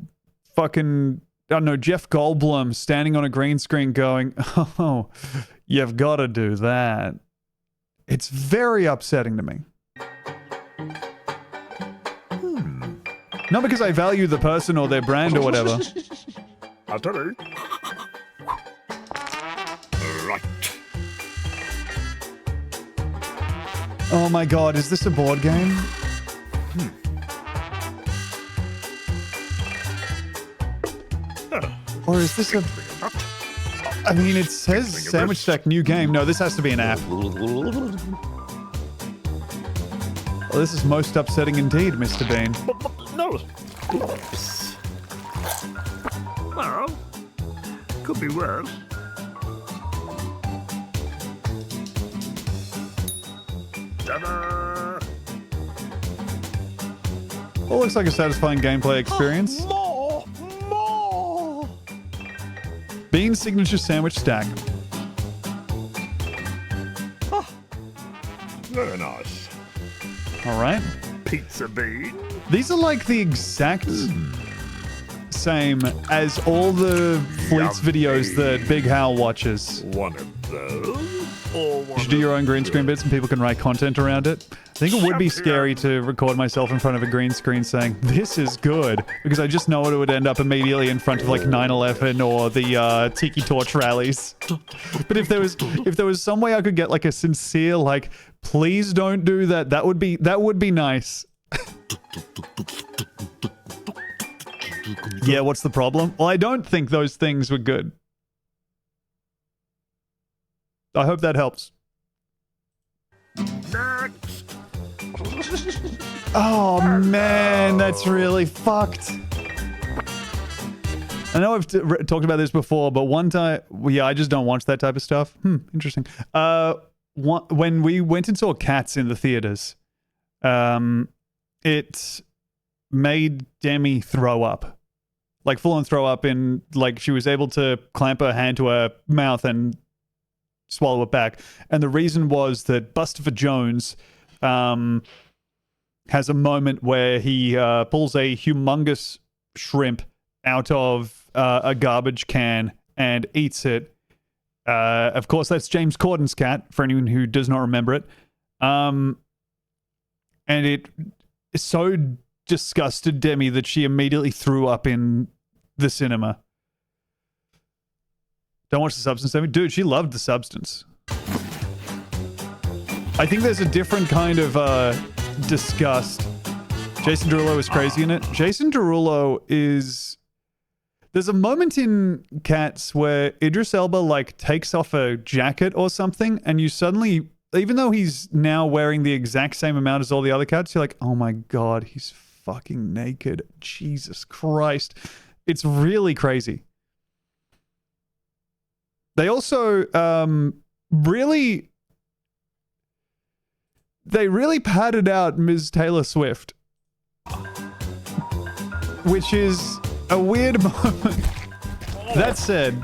fucking, I don't know, Jeff Goldblum standing on a green screen going, oh, you've got to do that. It's very upsetting to me. Not because I value the person or their brand or whatever.
I'll tell you. Right.
Oh my god, is this a board game? Or is this a... I mean, it says Sandwich Stack new game. No, this has to be an app. Well, this is most upsetting indeed, Mr. Bean.
No. Oops. Well, could be worse. Ta-da!
Well, looks like a satisfying gameplay experience.
More!
Bean's signature sandwich stack.
Very nice.
All right.
Pizza bean.
These are like the exact same as all the Fleets videos that Big Hal watches.
One of those. Or one
You should do your own green screen bits and people can write content around it. I think it would be scary to record myself in front of a green screen saying, this is good, because I just know it would end up immediately in front of like 9/11 or the Tiki Torch rallies. But if there was some way I could get like a sincere, like, please don't do that, that would be nice. Yeah, what's the problem? Well, I don't think those things were good. I hope that helps.
Next.
Oh man, that's really fucked. I know I've talked about this before, but one time, yeah, I just don't watch that type of stuff. Interesting. When we went and saw Cats in the theaters, it made Demi throw up. Like full on throw up, in like she was able to clamp her hand to her mouth and swallow it back. And the reason was that Buster Jones has a moment where he pulls a humongous shrimp out of a garbage can and eats it. Of course, that's James Corden's cat, for anyone who does not remember it. And it so disgusted Demi that she immediately threw up in the cinema. Don't watch The Substance, Demi? Dude, she loved The Substance. I think there's a different kind of disgust. Jason Derulo is crazy in it. Jason Derulo is... There's a moment in Cats where Idris Elba like takes off a jacket or something, and you suddenly, even though he's now wearing the exact same amount as all the other cats, you're like, oh my god, he's fucking naked. Jesus Christ. It's really crazy. They also really padded out Ms. Taylor Swift, which is a weird moment. That said,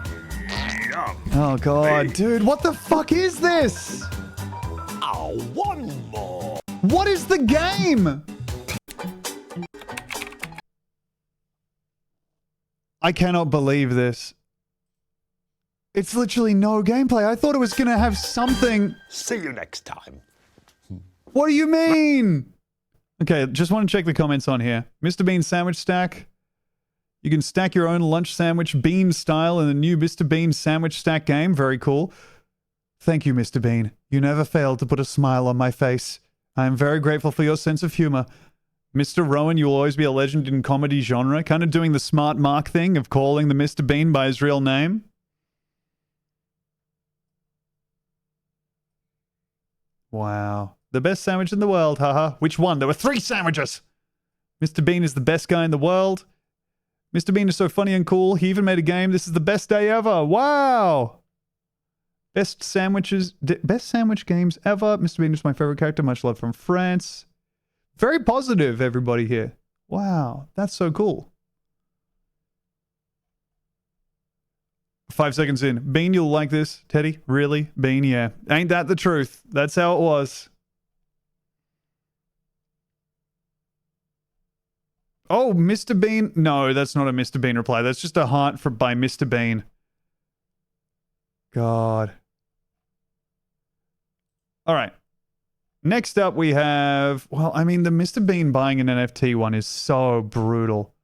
oh god, dude, what the fuck is this?
Oh, one more.
What is the game? I cannot believe this. It's literally no gameplay. I thought it was gonna have something.
See you next time.
What do you mean? Okay, just want to check the comments on here. Mr. Bean sandwich stack. You can stack your own lunch sandwich Bean style in the new Mr. Bean sandwich stack game. Very cool. Thank you, Mr. Bean. You never failed to put a smile on my face. I am very grateful for your sense of humor. Mr. Rowan, you will always be a legend in comedy genre. Kind of doing the smart Mark thing of calling the Mr. Bean by his real name. Wow. The best sandwich in the world, haha. Which one? There were 3 sandwiches! Mr. Bean is the best guy in the world. Mr. Bean is so funny and cool. He even made a game. This is the best day ever. Wow! Best sandwich games ever. Mr. Bean is my favorite character. Much love from France. Very positive, everybody here. Wow, that's so cool. 5 seconds in. Bean, you'll like this. Teddy, really? Bean, yeah. Ain't that the truth? That's how it was. Oh, Mr. Bean. No, that's not a Mr. Bean reply. That's just a heart by Mr. Bean. God. All right. Next up we have, well, I mean, the Mr. Bean buying an NFT one is so brutal.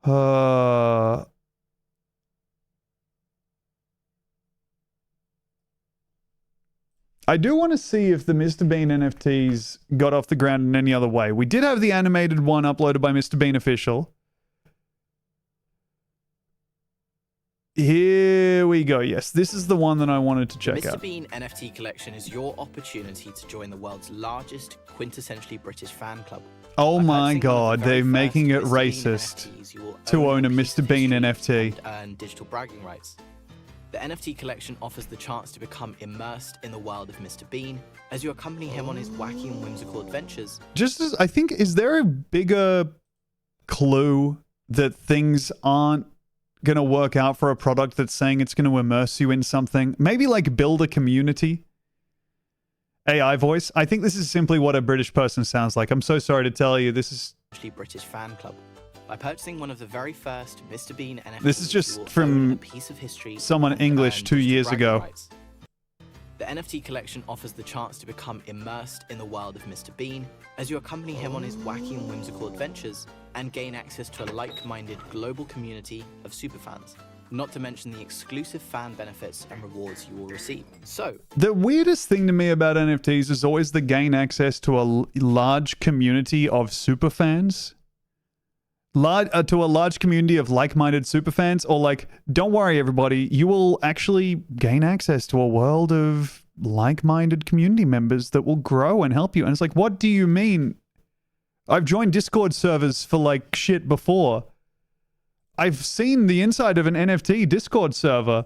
I do want to see if the Mr. Bean NFTs got off the ground in any other way. We did have the animated one uploaded by Mr. Bean Official. Here we go. Yes, this is the one that I wanted to check out.
Mr. Bean NFT collection is your opportunity to join the world's largest quintessentially British fan club.
Oh my god, they're making it racist to own a Mr. Bean NFT.
And earn digital bragging rights. The NFT collection offers the chance to become immersed in the world of Mr. Bean as you accompany him on his wacky and whimsical adventures.
Just as, I think, is there a bigger clue that things aren't going to work out for a product that's saying it's going to immerse you in something? Maybe like build a community. AI voice. I think this is simply what a British person sounds like. I'm so sorry to tell you. This is
British fan club. By purchasing one of the very first Mr. Bean NFTs,
this is just from
a piece of history
someone English 2 years ago.
Rights. The NFT collection offers the chance to become immersed in the world of Mr. Bean as you accompany him on his wacky and whimsical adventures and gain access to a like-minded global community of superfans. Not to mention the exclusive fan benefits and rewards you will receive. So,
the weirdest thing to me about NFTs is always the gain access to a large community of superfans. To a large community of like-minded superfans, or like, don't worry everybody, you will actually gain access to a world of like-minded community members that will grow and help you. And it's like, what do you mean? I've joined Discord servers for like shit before. I've seen the inside of an NFT Discord server.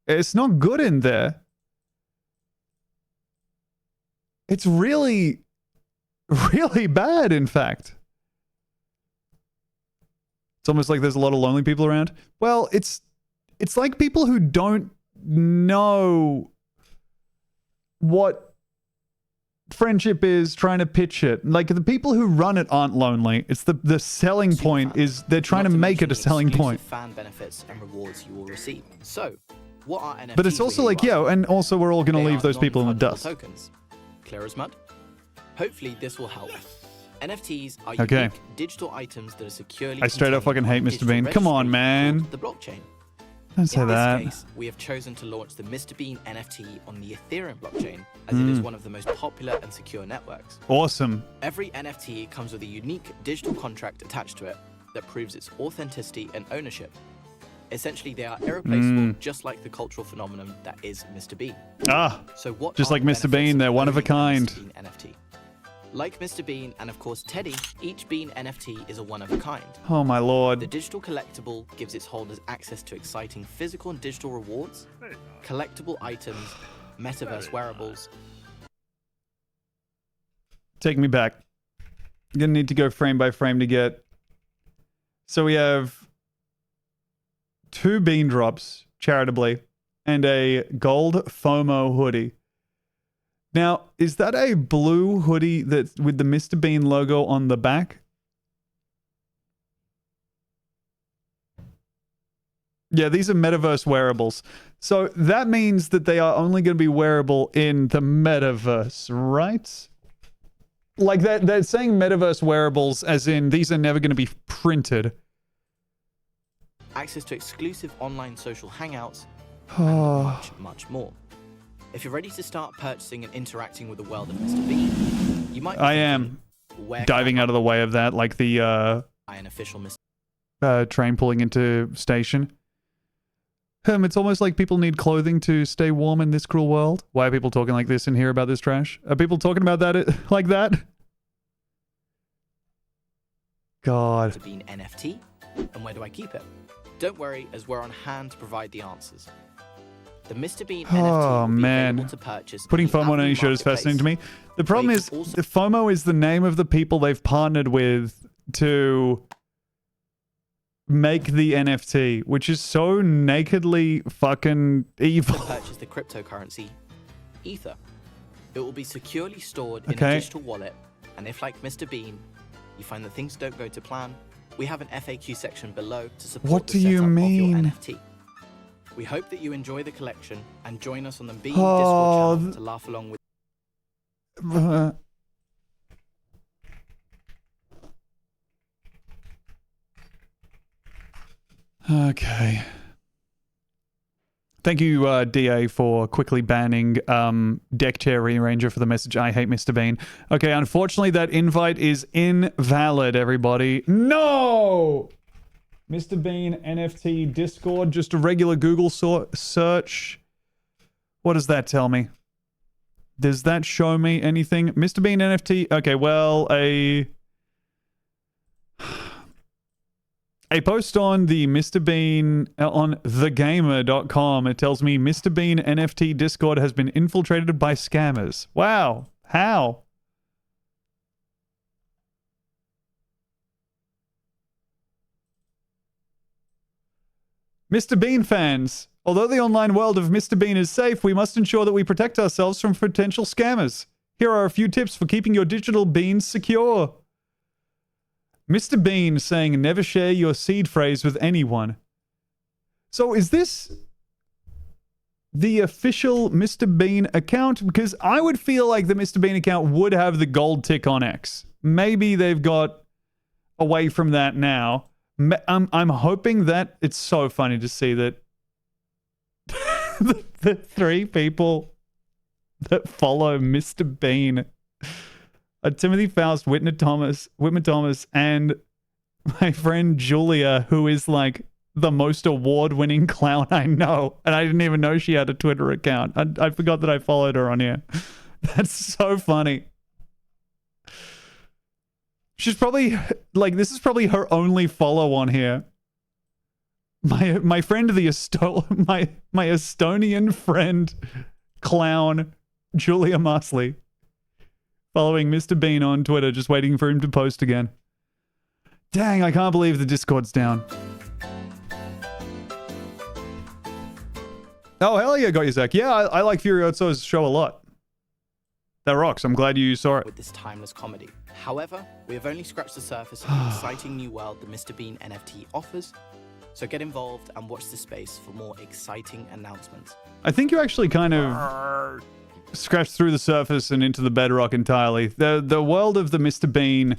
It's not good in there. It's really, really bad, in fact. It's almost like there's a lot of lonely people around. Well, it's like people who don't know what friendship is trying to pitch it. Like, the people who run it aren't lonely. It's the selling point is they're trying to make it a selling point.
Fan benefits and rewards you will receive. So, what are NFTs?
But it's also like, yeah, and also we're all going to leave those people in the dust.
Tokens. Clear as mud? Hopefully this will help. NFTs are
okay.
Unique digital items that are securely.
I straight up fucking hate Mr. Bean. Come on, man.
The blockchain.
Don't say that.
In this case, we have chosen to launch the Mr. Bean NFT on the Ethereum blockchain, as it is one of the most popular and secure networks.
Awesome.
Every NFT comes with a unique digital contract attached to it that proves its authenticity and ownership. Essentially, they are irreplaceable, just like the cultural phenomenon that is Mr. Bean.
Ah,
so what
just like Mr. Bean, they're one of a kind.
Mr. Bean NFT? Like Mr. Bean and of course Teddy, each Bean NFT is a one of a kind.
Oh my lord.
The digital collectible gives its holders access to exciting physical and digital rewards, collectible items, metaverse wearables.
Take me back. I'm gonna need to go frame by frame to get. So we have 2 bean drops, charitably, and a gold FOMO hoodie. Now, is that a blue hoodie that's with the Mr. Bean logo on the back? Yeah, these are metaverse wearables. So that means that they are only going to be wearable in the metaverse, right? Like they're saying metaverse wearables as in these are never going to be printed.
Access to exclusive online social hangouts, and much, much more. If you're ready to start purchasing and interacting with the world of Mr. Bean, you might be
I am diving out of the way of that, like the
an official
train pulling into station. It's almost like people need clothing to stay warm in this cruel world. Why are people talking like this in here about this trash? Are people talking about that like that? God.
Mr. Bean NFT, and where do I keep it? Don't worry, as we're on hand to provide the answers. The Mr. Bean NFT will be available to purchase.
Putting FOMO on any show is fascinating to me. The problem is, the FOMO is the name of the people they've partnered with to make the NFT, which is so nakedly fucking evil.
Purchase the cryptocurrency Ether. It will be securely stored in a
Okay.
digital wallet, and if, like Mr. Bean, you find that things don't go to plan, we have an FAQ section below to support
What
the
do you
setup
mean?
of your NFT. We hope that you enjoy the collection and join us on the Bean
Oh,
Discord channel to laugh along with.
Okay. Thank you, DA, for quickly banning Deck Chair Rearranger for the message, I hate Mr. Bean. Okay, unfortunately, that invite is invalid, everybody. No! Mr. Bean NFT Discord, just a regular Google search. What does that tell me? Does that show me anything? Mr. Bean NFT, okay, well, a post on the Mr. Bean on thegamer.com. It tells me Mr. Bean NFT Discord has been infiltrated by scammers. Wow. How? Mr. Bean fans, although the online world of Mr. Bean is safe, we must ensure that we protect ourselves from potential scammers. Here are a few tips for keeping your digital beans secure. Mr. Bean saying never share your seed phrase with anyone. So is this the official Mr. Bean account? Because I would feel like the Mr. Bean account would have the gold tick on X. Maybe they've got away from that now. I'm hoping that it's so funny to see that the three people that follow Mr. Bean Timothy Faust, Whitman Thomas, and my friend Julia, who is like the most award-winning clown I know. And I didn't even know she had a Twitter account. I forgot that I followed her on here. That's so funny. She's probably, like, this is probably her only follow on here. My friend, my Estonian friend, clown, Julia Mosley. Following Mr. Bean on Twitter, just waiting for him to post again. Dang, I can't believe the Discord's down. Oh, hell yeah, got you, Zach. Yeah, I like Furiozzo's show a lot. That rocks. I'm glad you saw it.
With this timeless comedy. However, we have only scratched the surface of the exciting new world that Mr. Bean NFT offers. So get involved and watch the space for more exciting announcements.
I think you actually kind of scratched through the surface and into the bedrock entirely. The world of the Mr. Bean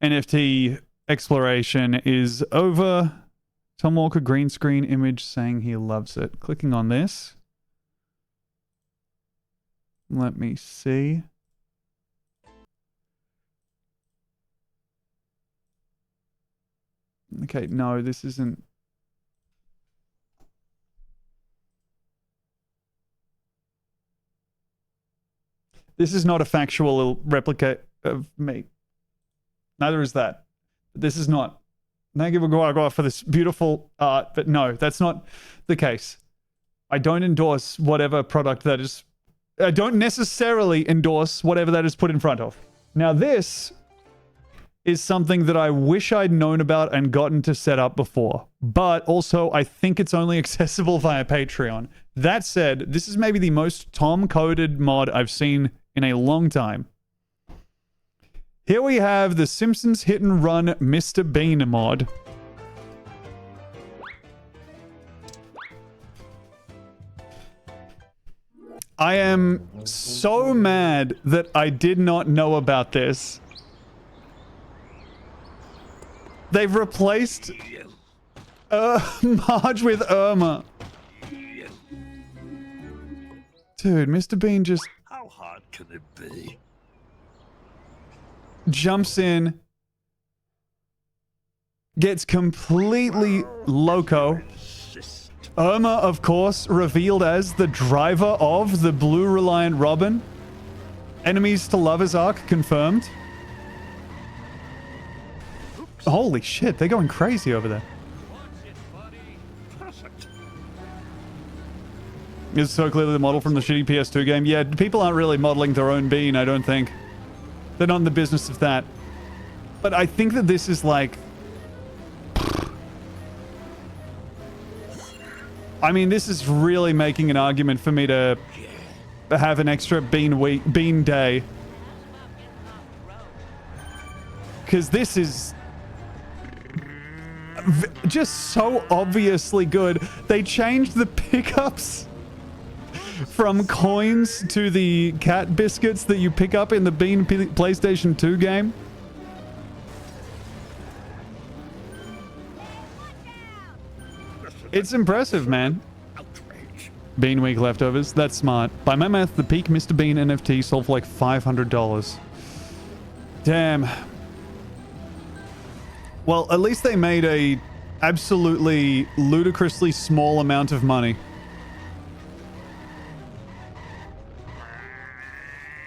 NFT exploration is over. Tom Walker green screen image saying he loves it. Clicking on this. Let me see. Okay, no, this isn't. This is not a factual replica of me. Neither is that. This is not. Thank you for this beautiful art, but no, that's not the case. I don't endorse whatever product that is... I don't necessarily endorse whatever that is put in front of. Now this is something that I wish I'd known about and gotten to set up before. But also, I think it's only accessible via Patreon. That said, this is maybe the most Tom-coded mod I've seen in a long time. Here we have the Simpsons Hit and Run Mr. Bean mod. I am so mad that I did not know about this. They've replaced Marge with Irma. Dude, Mr. Bean just...
How hard can it be?
Jumps in, gets completely loco. Irma, of course, revealed as the driver of the Blue Reliant Robin. Enemies to Lovers arc confirmed. Holy shit, they're going crazy over there. It's so clearly the model from the shitty PS2 game. Yeah, people aren't really modeling their own Bean, I don't think. They're not in the business of that. But I think that this is like I mean, this is really making an argument for me to have an extra bean day. Because this is just so obviously good. They changed the pickups from coins to the cat biscuits that you pick up in the Bean PlayStation 2 game. It's impressive, man. Bean Week leftovers. That's smart. By my math, the peak Mr. Bean NFT sold for like $500. Damn. Well, at least they made a absolutely ludicrously small amount of money.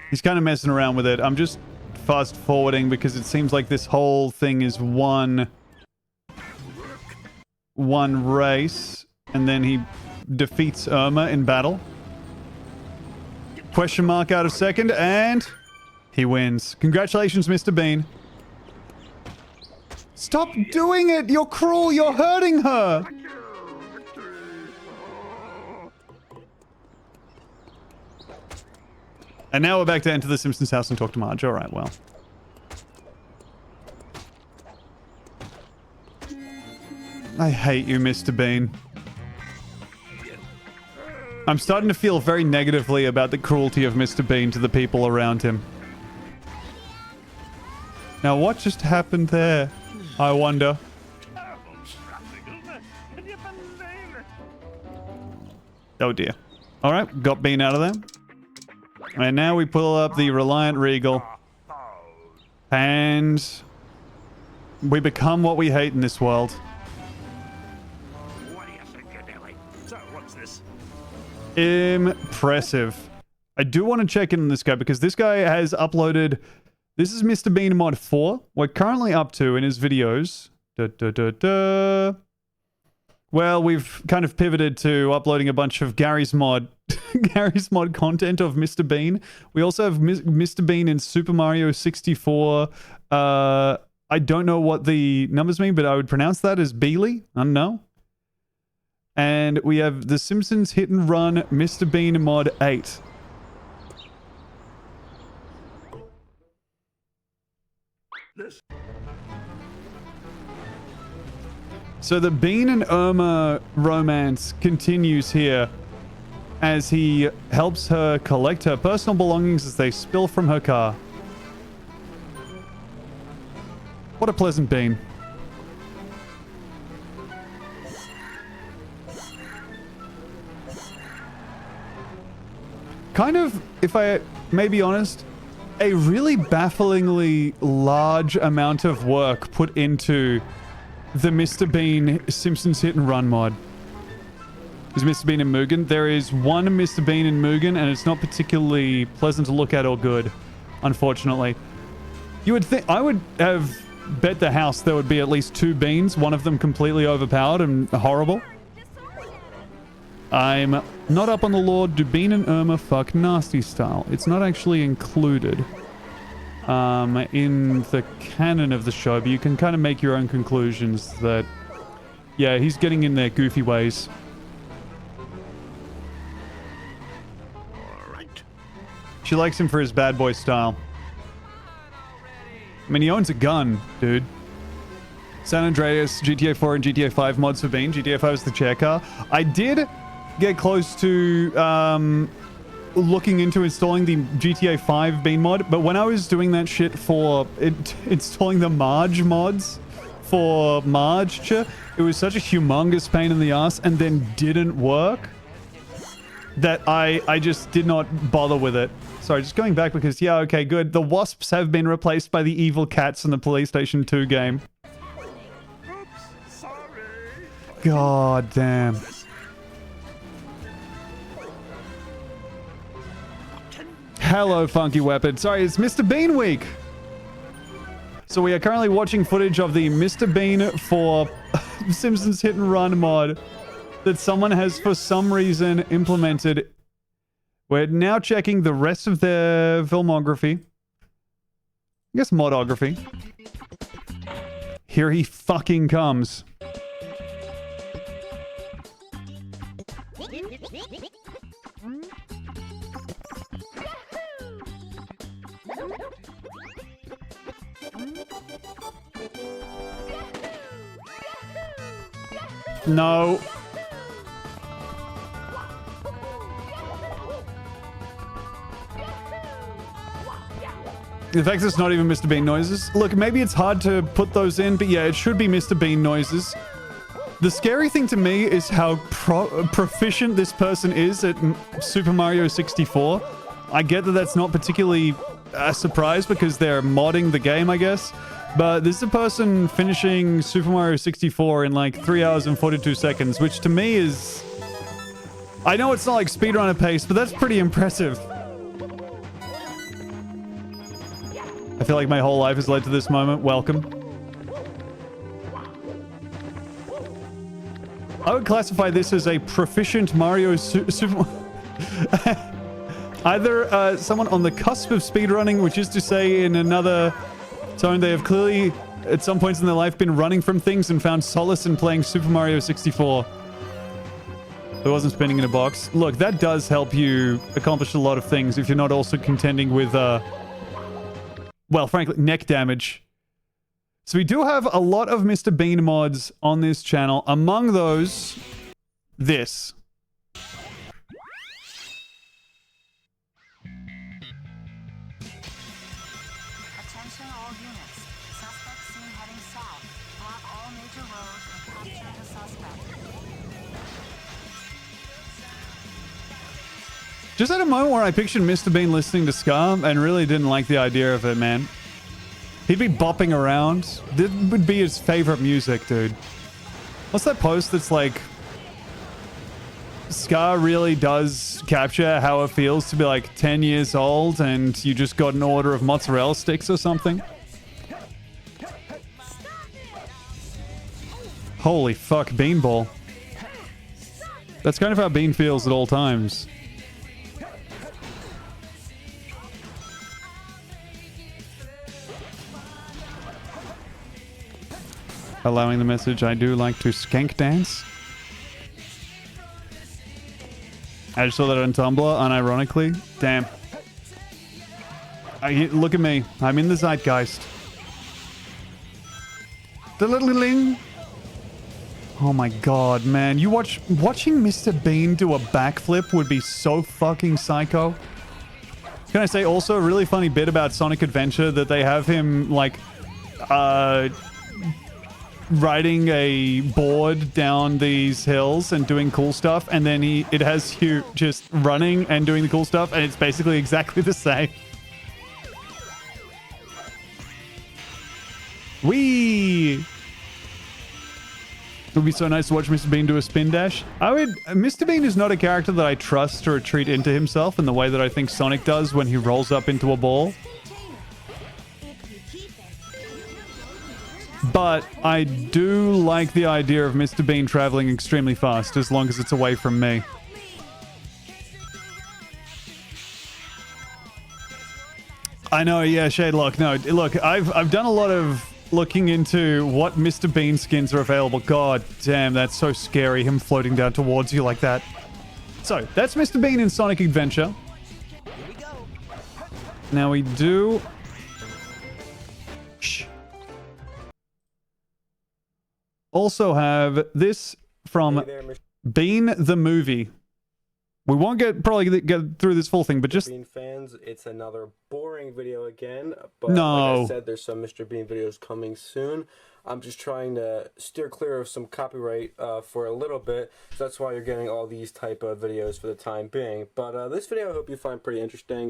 He's kind of messing around with it. I'm just fast forwarding because it seems like this whole thing is one race, and then he defeats Irma in battle. Question mark out of second, and he wins. Congratulations, Mr. Bean. Stop doing it! You're cruel! You're hurting her! And now we're back to enter the Simpsons house and talk to Marge. Alright, well. I hate you, Mr. Bean. I'm starting to feel very negatively about the cruelty of Mr. Bean to the people around him. Now, what just happened there? I wonder. Oh dear. Alright, got Bean out of there. And now we pull up the Reliant Regal. And we become what we hate in this world.
What do you think you're doing? So, what's this?
Impressive. I do want to check in on this guy because this guy has uploaded... This is Mr. Bean Mod 4. We're currently up to, in his videos... Well, we've kind of pivoted to uploading a bunch of Gary's Mod content of Mr. Bean. We also have Mr. Bean in Super Mario 64. I don't know what the numbers mean, but I would pronounce that as Beely. I don't know. And we have The Simpsons Hit and Run Mr. Bean Mod 8. So the Bean and Irma romance continues here as he helps her collect her personal belongings as they spill from her car. What a pleasant Bean. Kind of, if I may be honest, a really bafflingly large amount of work put into the Mr. Bean Simpsons Hit and Run mod. Is Mr. Bean in Mugen? There is one Mr. Bean in Mugen, and it's not particularly pleasant to look at or good, unfortunately. You would think, I would have bet the house there would be at least 2 Beans, one of them completely overpowered and horrible. I'm not up on the lore. Do Bean and Irma fuck nasty style? It's not actually included in the canon of the show, but you can kind of make your own conclusions that, yeah, he's getting in their goofy ways.
Alright.
She likes him for his bad boy style. I mean, he owns a gun, dude. San Andreas, GTA 4, and GTA 5 mods for Bean. GTA 5 is the chair car. I did get close to looking into installing the GTA 5 Bean mod, but when I was doing that shit for installing the Marge mods for Marge, it was such a humongous pain in the ass and then didn't work that I just did not bother with it. Sorry, just going back because, yeah, okay, good. The wasps have been replaced by the evil cats in the PlayStation 2 game.
Oops, sorry.
God damn. Hello, Funky Weapon. Sorry, it's Mr. Bean week. So we are currently watching footage of the Mr. Bean for Simpsons Hit and Run mod that someone has for some reason implemented. We're now checking the rest of their filmography. I guess modography. Here he fucking comes. No. The fact it's not even Mr. Bean noises. Look, maybe it's hard to put those in, but yeah, it should be Mr. Bean noises. The scary thing to me is how proficient this person is at Super Mario 64. I get that that's not particularly a surprise because they're modding the game, I guess. But this is a person finishing Super Mario 64 in like 3 hours and 42 seconds, which to me is... I know it's not like speedrunner pace, but that's pretty impressive. I feel like my whole life has led to this moment. Welcome. I would classify this as a proficient Mario Super... Either someone on the cusp of speedrunning, which is to say in another zone, they have clearly, at some points in their life, been running from things and found solace in playing Super Mario 64. It wasn't spinning in a box. Look, that does help you accomplish a lot of things if you're not also contending with, well, frankly, neck damage. So we do have a lot of Mr. Bean mods on this channel. Among those, this.
Attention all units. Suspect seen heading south. Block all major roads and capture the suspect.
Just at a moment where I pictured Mr. Bean listening to Ska and really didn't like the idea of it, man. He'd be bopping around. This would be his favorite music, dude. What's that post that's like... Ska really does capture how it feels to be like 10 years old and you just got an order of mozzarella sticks or something? Holy fuck, Beanball. That's kind of how Bean feels at all times. Allowing the message, I do like to skank dance. I just saw that on Tumblr, unironically. Damn. Look at me. I'm in the zeitgeist. The oh my god, man. Watching Mr. Bean do a backflip would be so fucking psycho. Can I say also a really funny bit about Sonic Adventure that they have him, like, riding a board down these hills and doing cool stuff, and then it has Hugh just running and doing the cool stuff, and it's basically exactly the same. Whee! It would be so nice to watch Mr. Bean do a spin dash. Mr. Bean is not a character that I trust to retreat into himself in the way that I think Sonic does when he rolls up into a ball. But I do like the idea of Mr. Bean traveling extremely fast, as long as it's away from me. I know, yeah, Shadelock. No, look, I've done a lot of looking into what Mr. Bean skins are available. God damn, that's so scary, him floating down towards you like that. So, that's Mr. Bean in Sonic Adventure. Now we do... Shh. Also have this from Bean the Movie. We won't probably get through this full thing, but just...
Bean fans, it's another boring video again. But
no.
Like I said, there's some Mr. Bean videos coming soon. I'm just trying to steer clear of some copyright for a little bit. So that's why you're getting all these type of videos for the time being. But this video I hope you find pretty interesting.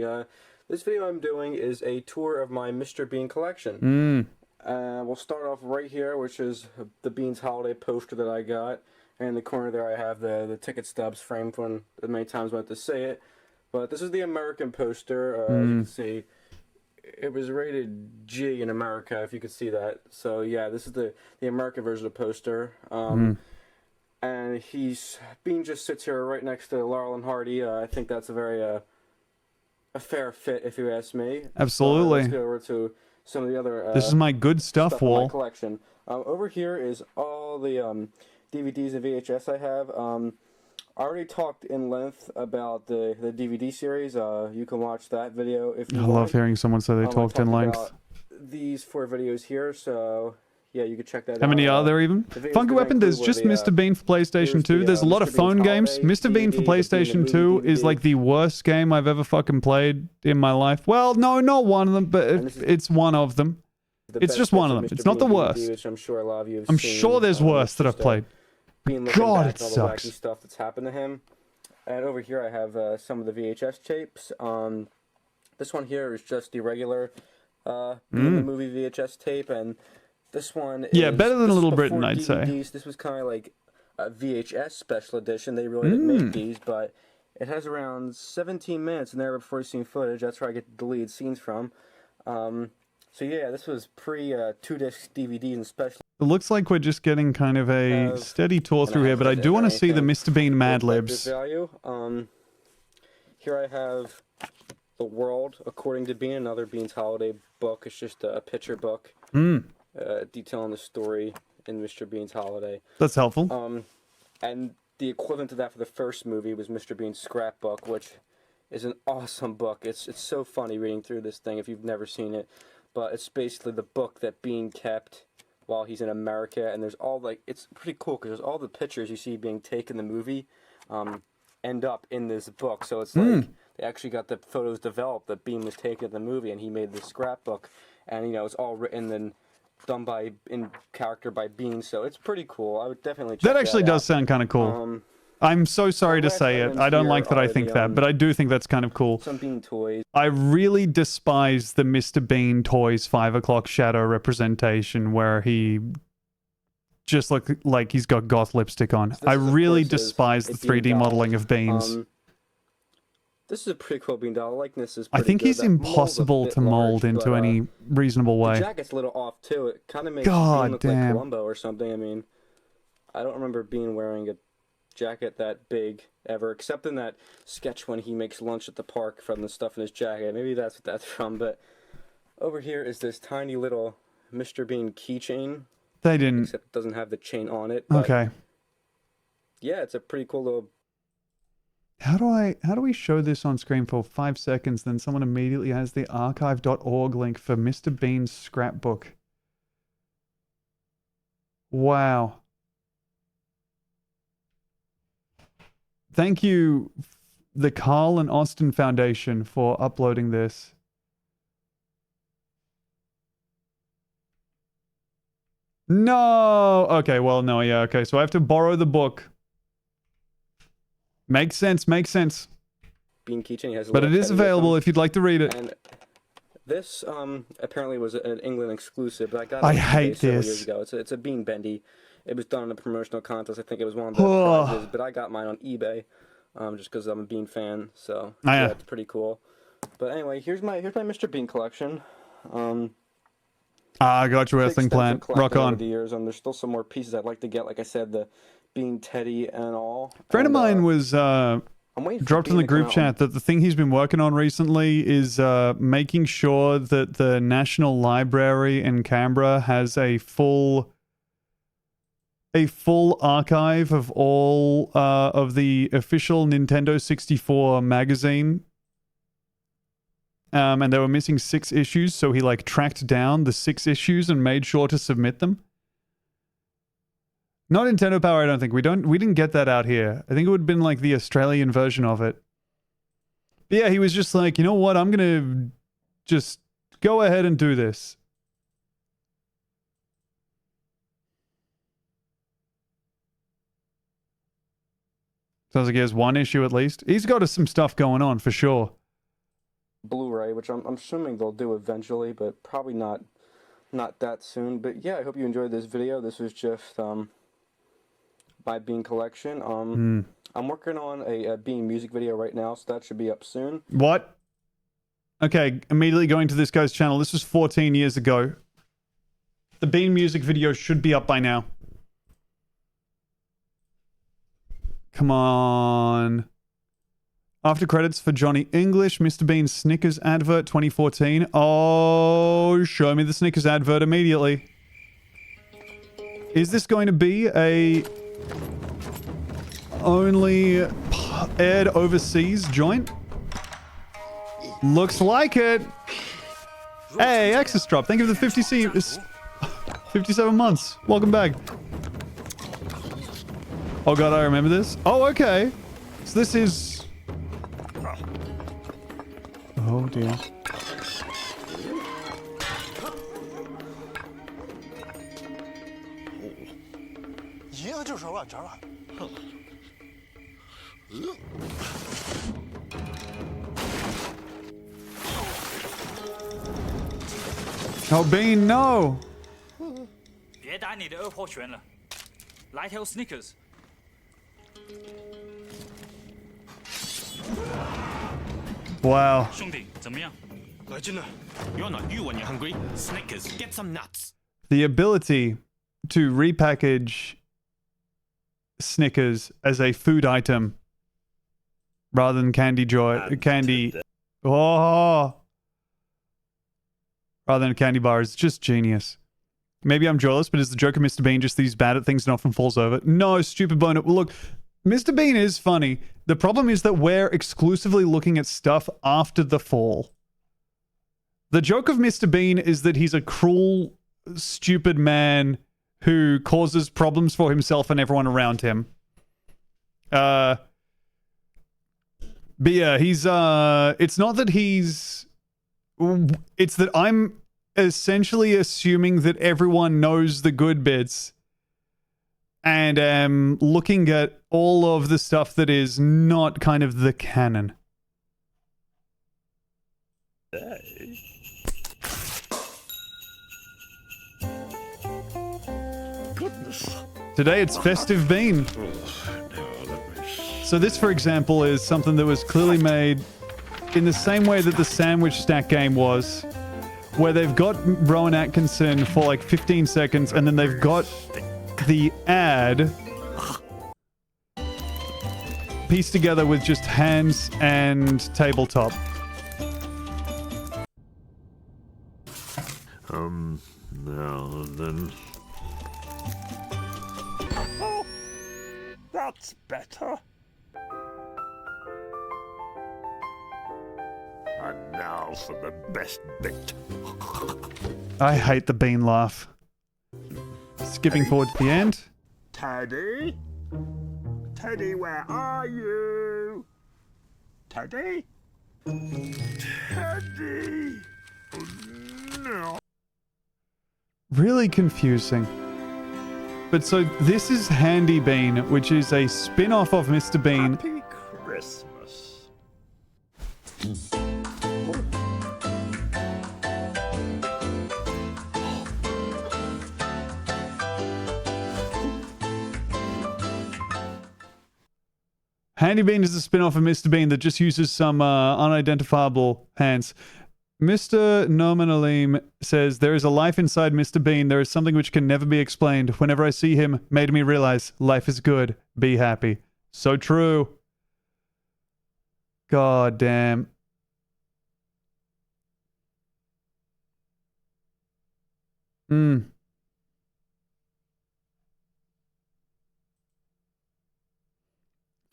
This video I'm doing is a tour of my Mr. Bean collection. We'll start off right here, which is the Beans holiday poster that I got. And in the corner there I have the ticket stubs framed from as many times I went to say it. But this is the American poster. As you can see, it was rated G in America, if you could see that. So yeah, this is the American version of the poster. And Bean just sits here right next to Laurel and Hardy. I think that's a very a fair fit, if you ask me.
Absolutely.
Let's go over to some of the other
this is my good stuff wall.
In my collection. Over here is all the DVDs and VHS I have. I already talked in length about the DVD series. You can watch that video if you
I
want.
love hearing someone say they talked in length.
About these 4 videos here, so yeah, you can check that out.
How many are there even? Funky Weapon, there's just Mr. Bean for PlayStation 2. There's a lot of phone games. Mr. Bean for PlayStation 2 is like the worst game I've ever fucking played in my life. Well, no, not one of them, but it's one of them. It's just one of them. It's not the worst.
Which I'm sure a lot of you have
I'm
seen.
sure there's worse that I've played. God, it
all the
sucks.
wacky stuff that's happened to him. And over here I have some of the VHS tapes. This one here is just the regular the movie VHS tape, and this one is...
better than Little Britain,
before
I'd say.
DVDs. This was kind of like a VHS special edition. They really didn't make these, but it has around 17 minutes in there before scene footage. That's where I get the deleted scenes from. So yeah, this was pre 2-disc DVDs and special.
It looks like we're just getting kind of a steady tour through here, but I do want to see the Mr. Bean Mad Libs.
Value. Here I have The World According to Bean, another Bean's Holiday book. It's just a picture book detailing the story in Mr. Bean's Holiday.
That's helpful.
And the equivalent to that for the first movie was Mr. Bean's Scrapbook, which is an awesome book. It's so funny reading through this thing if you've never seen it. But it's basically the book that Bean kept while he's in America, and there's all like, it's pretty cool because there's all the pictures you see being taken in the movie end up in this book. So it's like they actually got the photos developed that Bean was taking in the movie, and he made this scrapbook, and you know it's all written and done in character by Bean. So it's pretty cool. I would definitely check
That actually
that
does sound kind of cool. I'm so sorry to say it. I don't like that I think that, but I do think that's kind of cool.
Some Bean toys.
I really despise the Mr. Bean Toys 5 o'clock shadow representation where he just look like he's got goth lipstick on. I really despise the 3D modeling of Beans.
This is a pretty cool Bean doll. The likeness is
I think
good.
he's
That mold's a
impossible
bit
to mold
large,
into
but,
any reasonable way.
The jacket's a little off too. It kind of makes
God
Bean look
damn.
like Columbo or something. I mean, I don't remember Bean wearing a jacket that big ever, except in that sketch when he makes lunch at the park from the stuff in his jacket. Maybe that's what that's from. But over here is this tiny little Mr. Bean keychain.
They didn't.
Except it doesn't have the chain on it. But
Okay.
yeah, it's a pretty cool little.
How do we show this on screen for 5 seconds, then someone immediately has the archive.org link for Mr. Bean's scrapbook? Wow. Thank you, the Carl and Austin Foundation, for uploading this. No! Okay, well, no, yeah, okay. So I have to borrow the book. Makes sense, makes sense.
Bean keychain has a
But it
little
is
pen with
available
them.
if you'd like to read it.
And this apparently was an England exclusive, but I got it
I
on eBay
hate
several
this.
years ago. It's a Bean Bendy. It was done in a promotional contest. I think it was one of the prizes, but I got mine on eBay just because I'm a Bean fan. So
yeah.
it's pretty cool. But anyway, here's my Mr. Bean collection.
I got your wrestling plan. Rock
Over
on.
the years, and there's still some more pieces I'd like to get. Like I said, the Bean Teddy and all.
A friend of
And,
mine was
waiting for
dropped in
Bean
the
to come
group
out.
chat that the thing he's been working on recently is making sure that the National Library in Canberra has a full archive of all of the official Nintendo 64 magazine. And they were missing 6 issues, so he like tracked down the 6 issues and made sure to submit them. Not Nintendo Power, I don't think. We didn't get that out here. I think it would have been like the Australian version of it. But yeah, he was just like, you know what? I'm gonna just go ahead and do this. Sounds like he has 1 issue at least. He's got some stuff going on for sure.
Blu-ray, which I'm assuming they'll do eventually, but probably not that soon. But yeah, I hope you enjoyed this video. This was just my Bean collection. I'm working on a Bean music video right now, so that should be up soon.
What? Okay, immediately going to this guy's channel. This was 14 years ago. The Bean music video should be up by now. Come on. After credits for Johnny English, Mr. Bean's Snickers advert 2014. Oh, show me the Snickers advert immediately. Is this going to be a... only aired overseas joint? Looks like it. Hey, Access Drop. Thank you for the 57 months. Welcome back. Oh god, I remember this. Oh, okay. So this is... Oh dear. Oh, Bean, no!
别打你的二破拳了，来条 Snickers。
Wow.
兄弟，怎么样？
来劲了！you're not you when you're hungry. Snickers, get some nuts.
The ability to repackage Snickers as a food item rather than candy. Oh! Rather than a candy bar is just genius. Maybe I'm jealous, but is the joke of Mr. Bean just that he's bad at things and often falls over? No, stupid boner. Well, look, Mr. Bean is funny. The problem is that we're exclusively looking at stuff after the fall. The joke of Mr. Bean is that he's a cruel, stupid man who causes problems for himself and everyone around him. But yeah, he's, it's not that he's... It's that I'm essentially assuming that everyone knows the good bits and am looking at all of the stuff that is not kind of the canon.
Goodness.
Today it's Festive Bean. So this, for example, is something that was clearly made in the same way that the sandwich stack game was, where they've got Rowan Atkinson for like 15 seconds and then they've got the ad pieced together with just hands and tabletop.
Now then. Oh, that's better. And now for the best bit.
I hate the Bean laugh. Skipping forward to the end.
Teddy? Teddy, where are you? Teddy? Teddy? Oh, no.
Really confusing. But so this is Handy Bean, which is a spin-off of Mr. Bean.
Happy Christmas.
Handy Bean is a spin-off of Mr. Bean that just uses some unidentifiable hands. Mr. Nominalim says, there is a life inside Mr. Bean. There is something which can never be explained. Whenever I see him, made me realize life is good. Be happy. So true. God damn.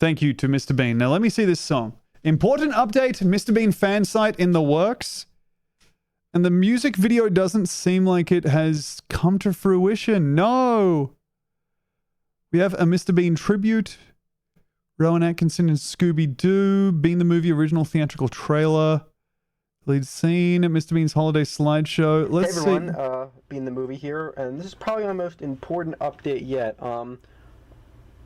Thank you to Mr. Bean. Now let me see this song. Important update, Mr. Bean fan site in the works. And the music video doesn't seem like it has come to fruition. No! We have a Mr. Bean tribute. Rowan Atkinson and Scooby-Doo. Bean the movie original theatrical trailer. Lead scene. Mr. Bean's holiday slideshow. Let's
hey everyone, Bean the movie here. And this is probably my most important update yet.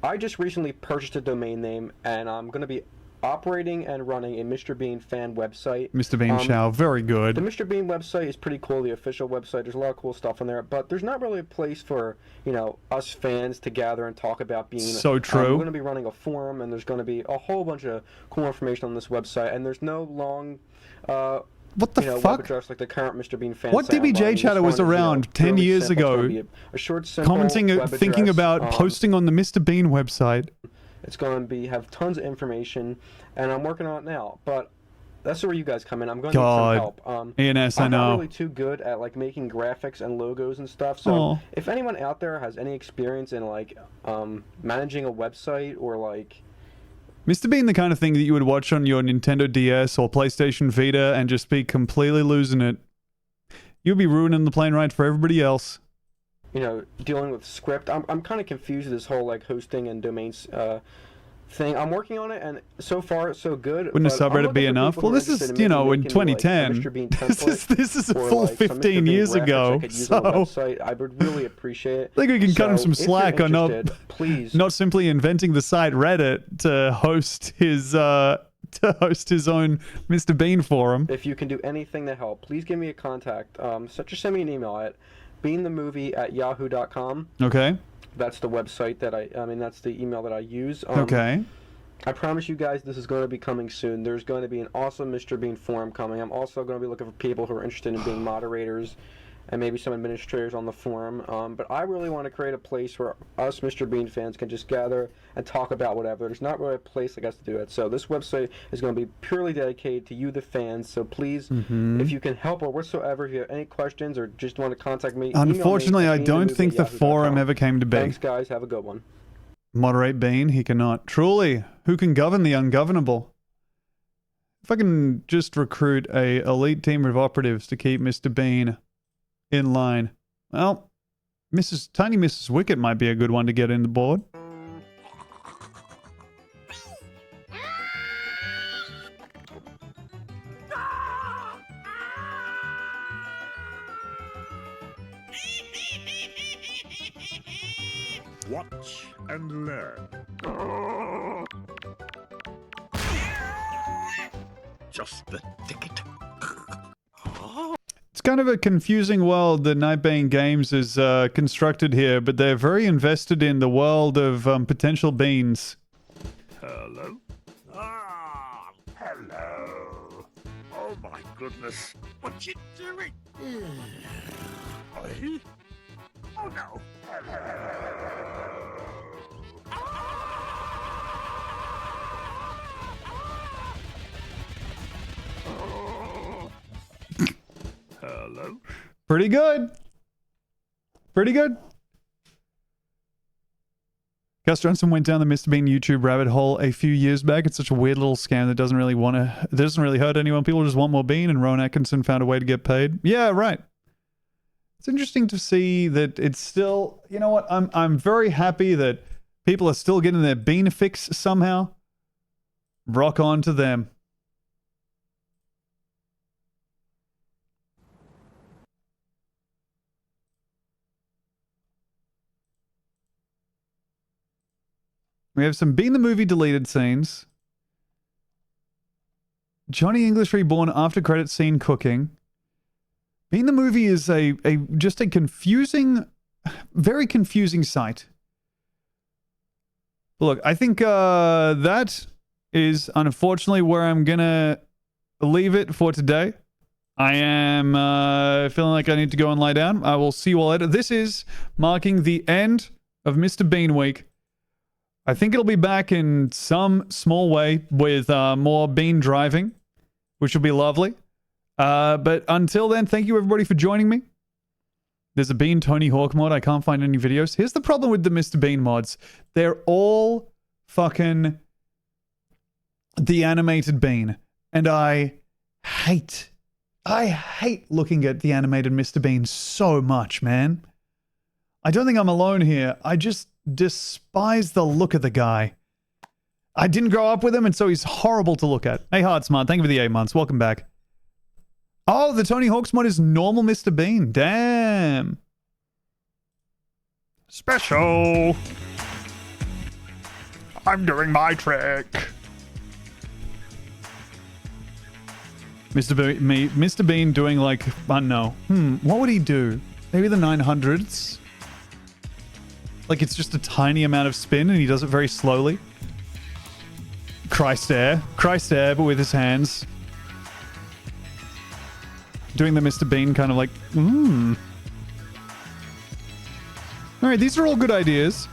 I just recently purchased a domain name, and I'm going to be operating and running a Mr. Bean fan website.
Mr. Bean Chow, very good.
The Mr. Bean website is pretty cool, the official website. There's a lot of cool stuff on there, but there's not really a place for, you know, us fans to gather and talk about Bean.
So true.
We're going to be running a forum, and there's going to be a whole bunch of cool information on this website, and there's no long...
what the fuck?
Web address like the current Mr. Bean fan
What
site
DBJ
online.
chatter was around 10 years ago,
a short, simple
commenting,
web
thinking
address,
about posting on the Mr. Bean website?
It's going to have tons of information, and I'm working on it now. But that's where you guys come in. I'm going to need
God.
some help.
ENS, I
I'm not
know.
really too good at like making graphics and logos and stuff. So
Aw.
if anyone out there has any experience in like managing a website or like
Mr. Bean, the kind of thing that you would watch on your Nintendo DS or PlayStation Vita and just be completely losing it. You'd be ruining the plane ride for everybody else.
you know, dealing with script. I'm kind of confused with this whole like hosting and domains thing. I'm working on it, and so far so good.
Wouldn't a subreddit be enough? Well, this is, you know, in 2010. This is a full 15 years ago. So
I would really appreciate it.
I think we can cut him some
if you're
slack on not,
interested, please.
not simply inventing the site Reddit to host his own Mr. Bean forum.
If you can do anything to help, please give me a contact. So just send me an email at beanthemovie@yahoo.com.
Okay.
That's the website that I mean, that's the email that I use.
Okay.
I promise you guys this is going to be coming soon. There's going to be an awesome Mr. Bean forum coming. I'm also going to be looking for people who are interested in being moderators and maybe some administrators on the forum. But I really want to create a place where us Mr. Bean fans can just gather and talk about whatever. There's not really a place like us to do it. So this website is going to be purely dedicated to you, the fans. So please, if you can help or whatsoever, if you have any questions or just want to contact me,
Unfortunately,
email me
I don't think the forum ever came to be.
Thanks, guys. Have a good one.
Moderate Bean, he cannot. Truly, who can govern the ungovernable? If I can just recruit a elite team of operatives to keep Mr. Bean in line. Well, Tiny Mrs. Wicket might be a good one to get in the board.
Watch and learn. Just the ticket.
It's kind of a confusing world that Nightbane Games is constructed here, but they're very invested in the world of potential beans.
Hello? Ah, hello. Oh my goodness. What you doing? Oi? Oh no. Hello?
Pretty good. Pretty good. Gus Johnson went down the Mr. Bean YouTube rabbit hole a few years back. It's such a weird little scam that doesn't really hurt anyone. People just want more Bean, and Rowan Atkinson found a way to get paid. Yeah, right. It's interesting to see that it's still, you know what? I'm very happy that people are still getting their Bean fix somehow. Rock on to them. We have some Bean the Movie deleted scenes. Johnny English Reborn after credit scene cooking. Bean the Movie is just a confusing, very confusing site. Look, I think that is unfortunately where I'm gonna leave it for today. I am feeling like I need to go and lie down. I will see you all later. This is marking the end of Mr. Bean Week. I think it'll be back in some small way with more Bean driving, which will be lovely. But until then, thank you everybody for joining me. There's a Bean Tony Hawk mod. I can't find any videos. Here's the problem with the Mr. Bean mods. They're all fucking the animated Bean. And I hate looking at the animated Mr. Bean so much, man. I don't think I'm alone here. I just despise the look of the guy. I didn't grow up with him, and so he's horrible to look at. Hey, Hardsmart, thank you for the 8 months. Welcome back. Oh, the Tony Hawk's mod is normal Mr. Bean. Damn.
Special. I'm doing my trick.
Mr. Bean doing like, I don't know. What would he do? Maybe the 900s? Like it's just a tiny amount of spin and he does it very slowly. Christ air, but with his hands. Doing the Mr. Bean kind of like, Alright, these are all good ideas.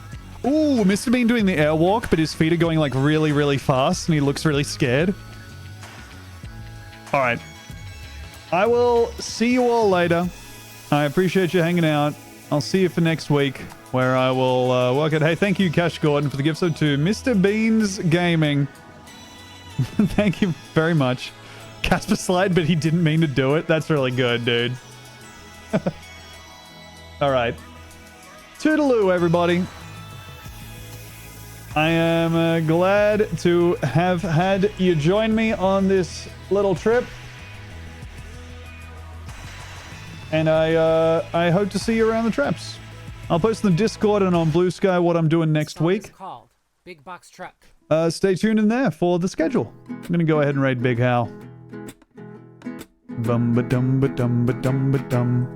Ooh, Mr. Bean doing the airwalk, but his feet are going like really, really fast and he looks really scared. All right. I will see you all later. I appreciate you hanging out. I'll see you for next week, where I will work it. Hey, thank you, Cash Gordon, for the gift sub to Mr. Beans Gaming. Thank you very much. Casper slide, but he didn't mean to do it. That's really good, dude. All right. Toodaloo, everybody. I am glad to have had you join me on this little trip. And I hope to see you around the traps. I'll post in the Discord and on Blue Sky what I'm doing next week.
Called Big Box Truck.
Stay tuned in there for the schedule. I'm gonna go ahead and raid Big Hal. Bum ba dum ba dum ba dum ba dum.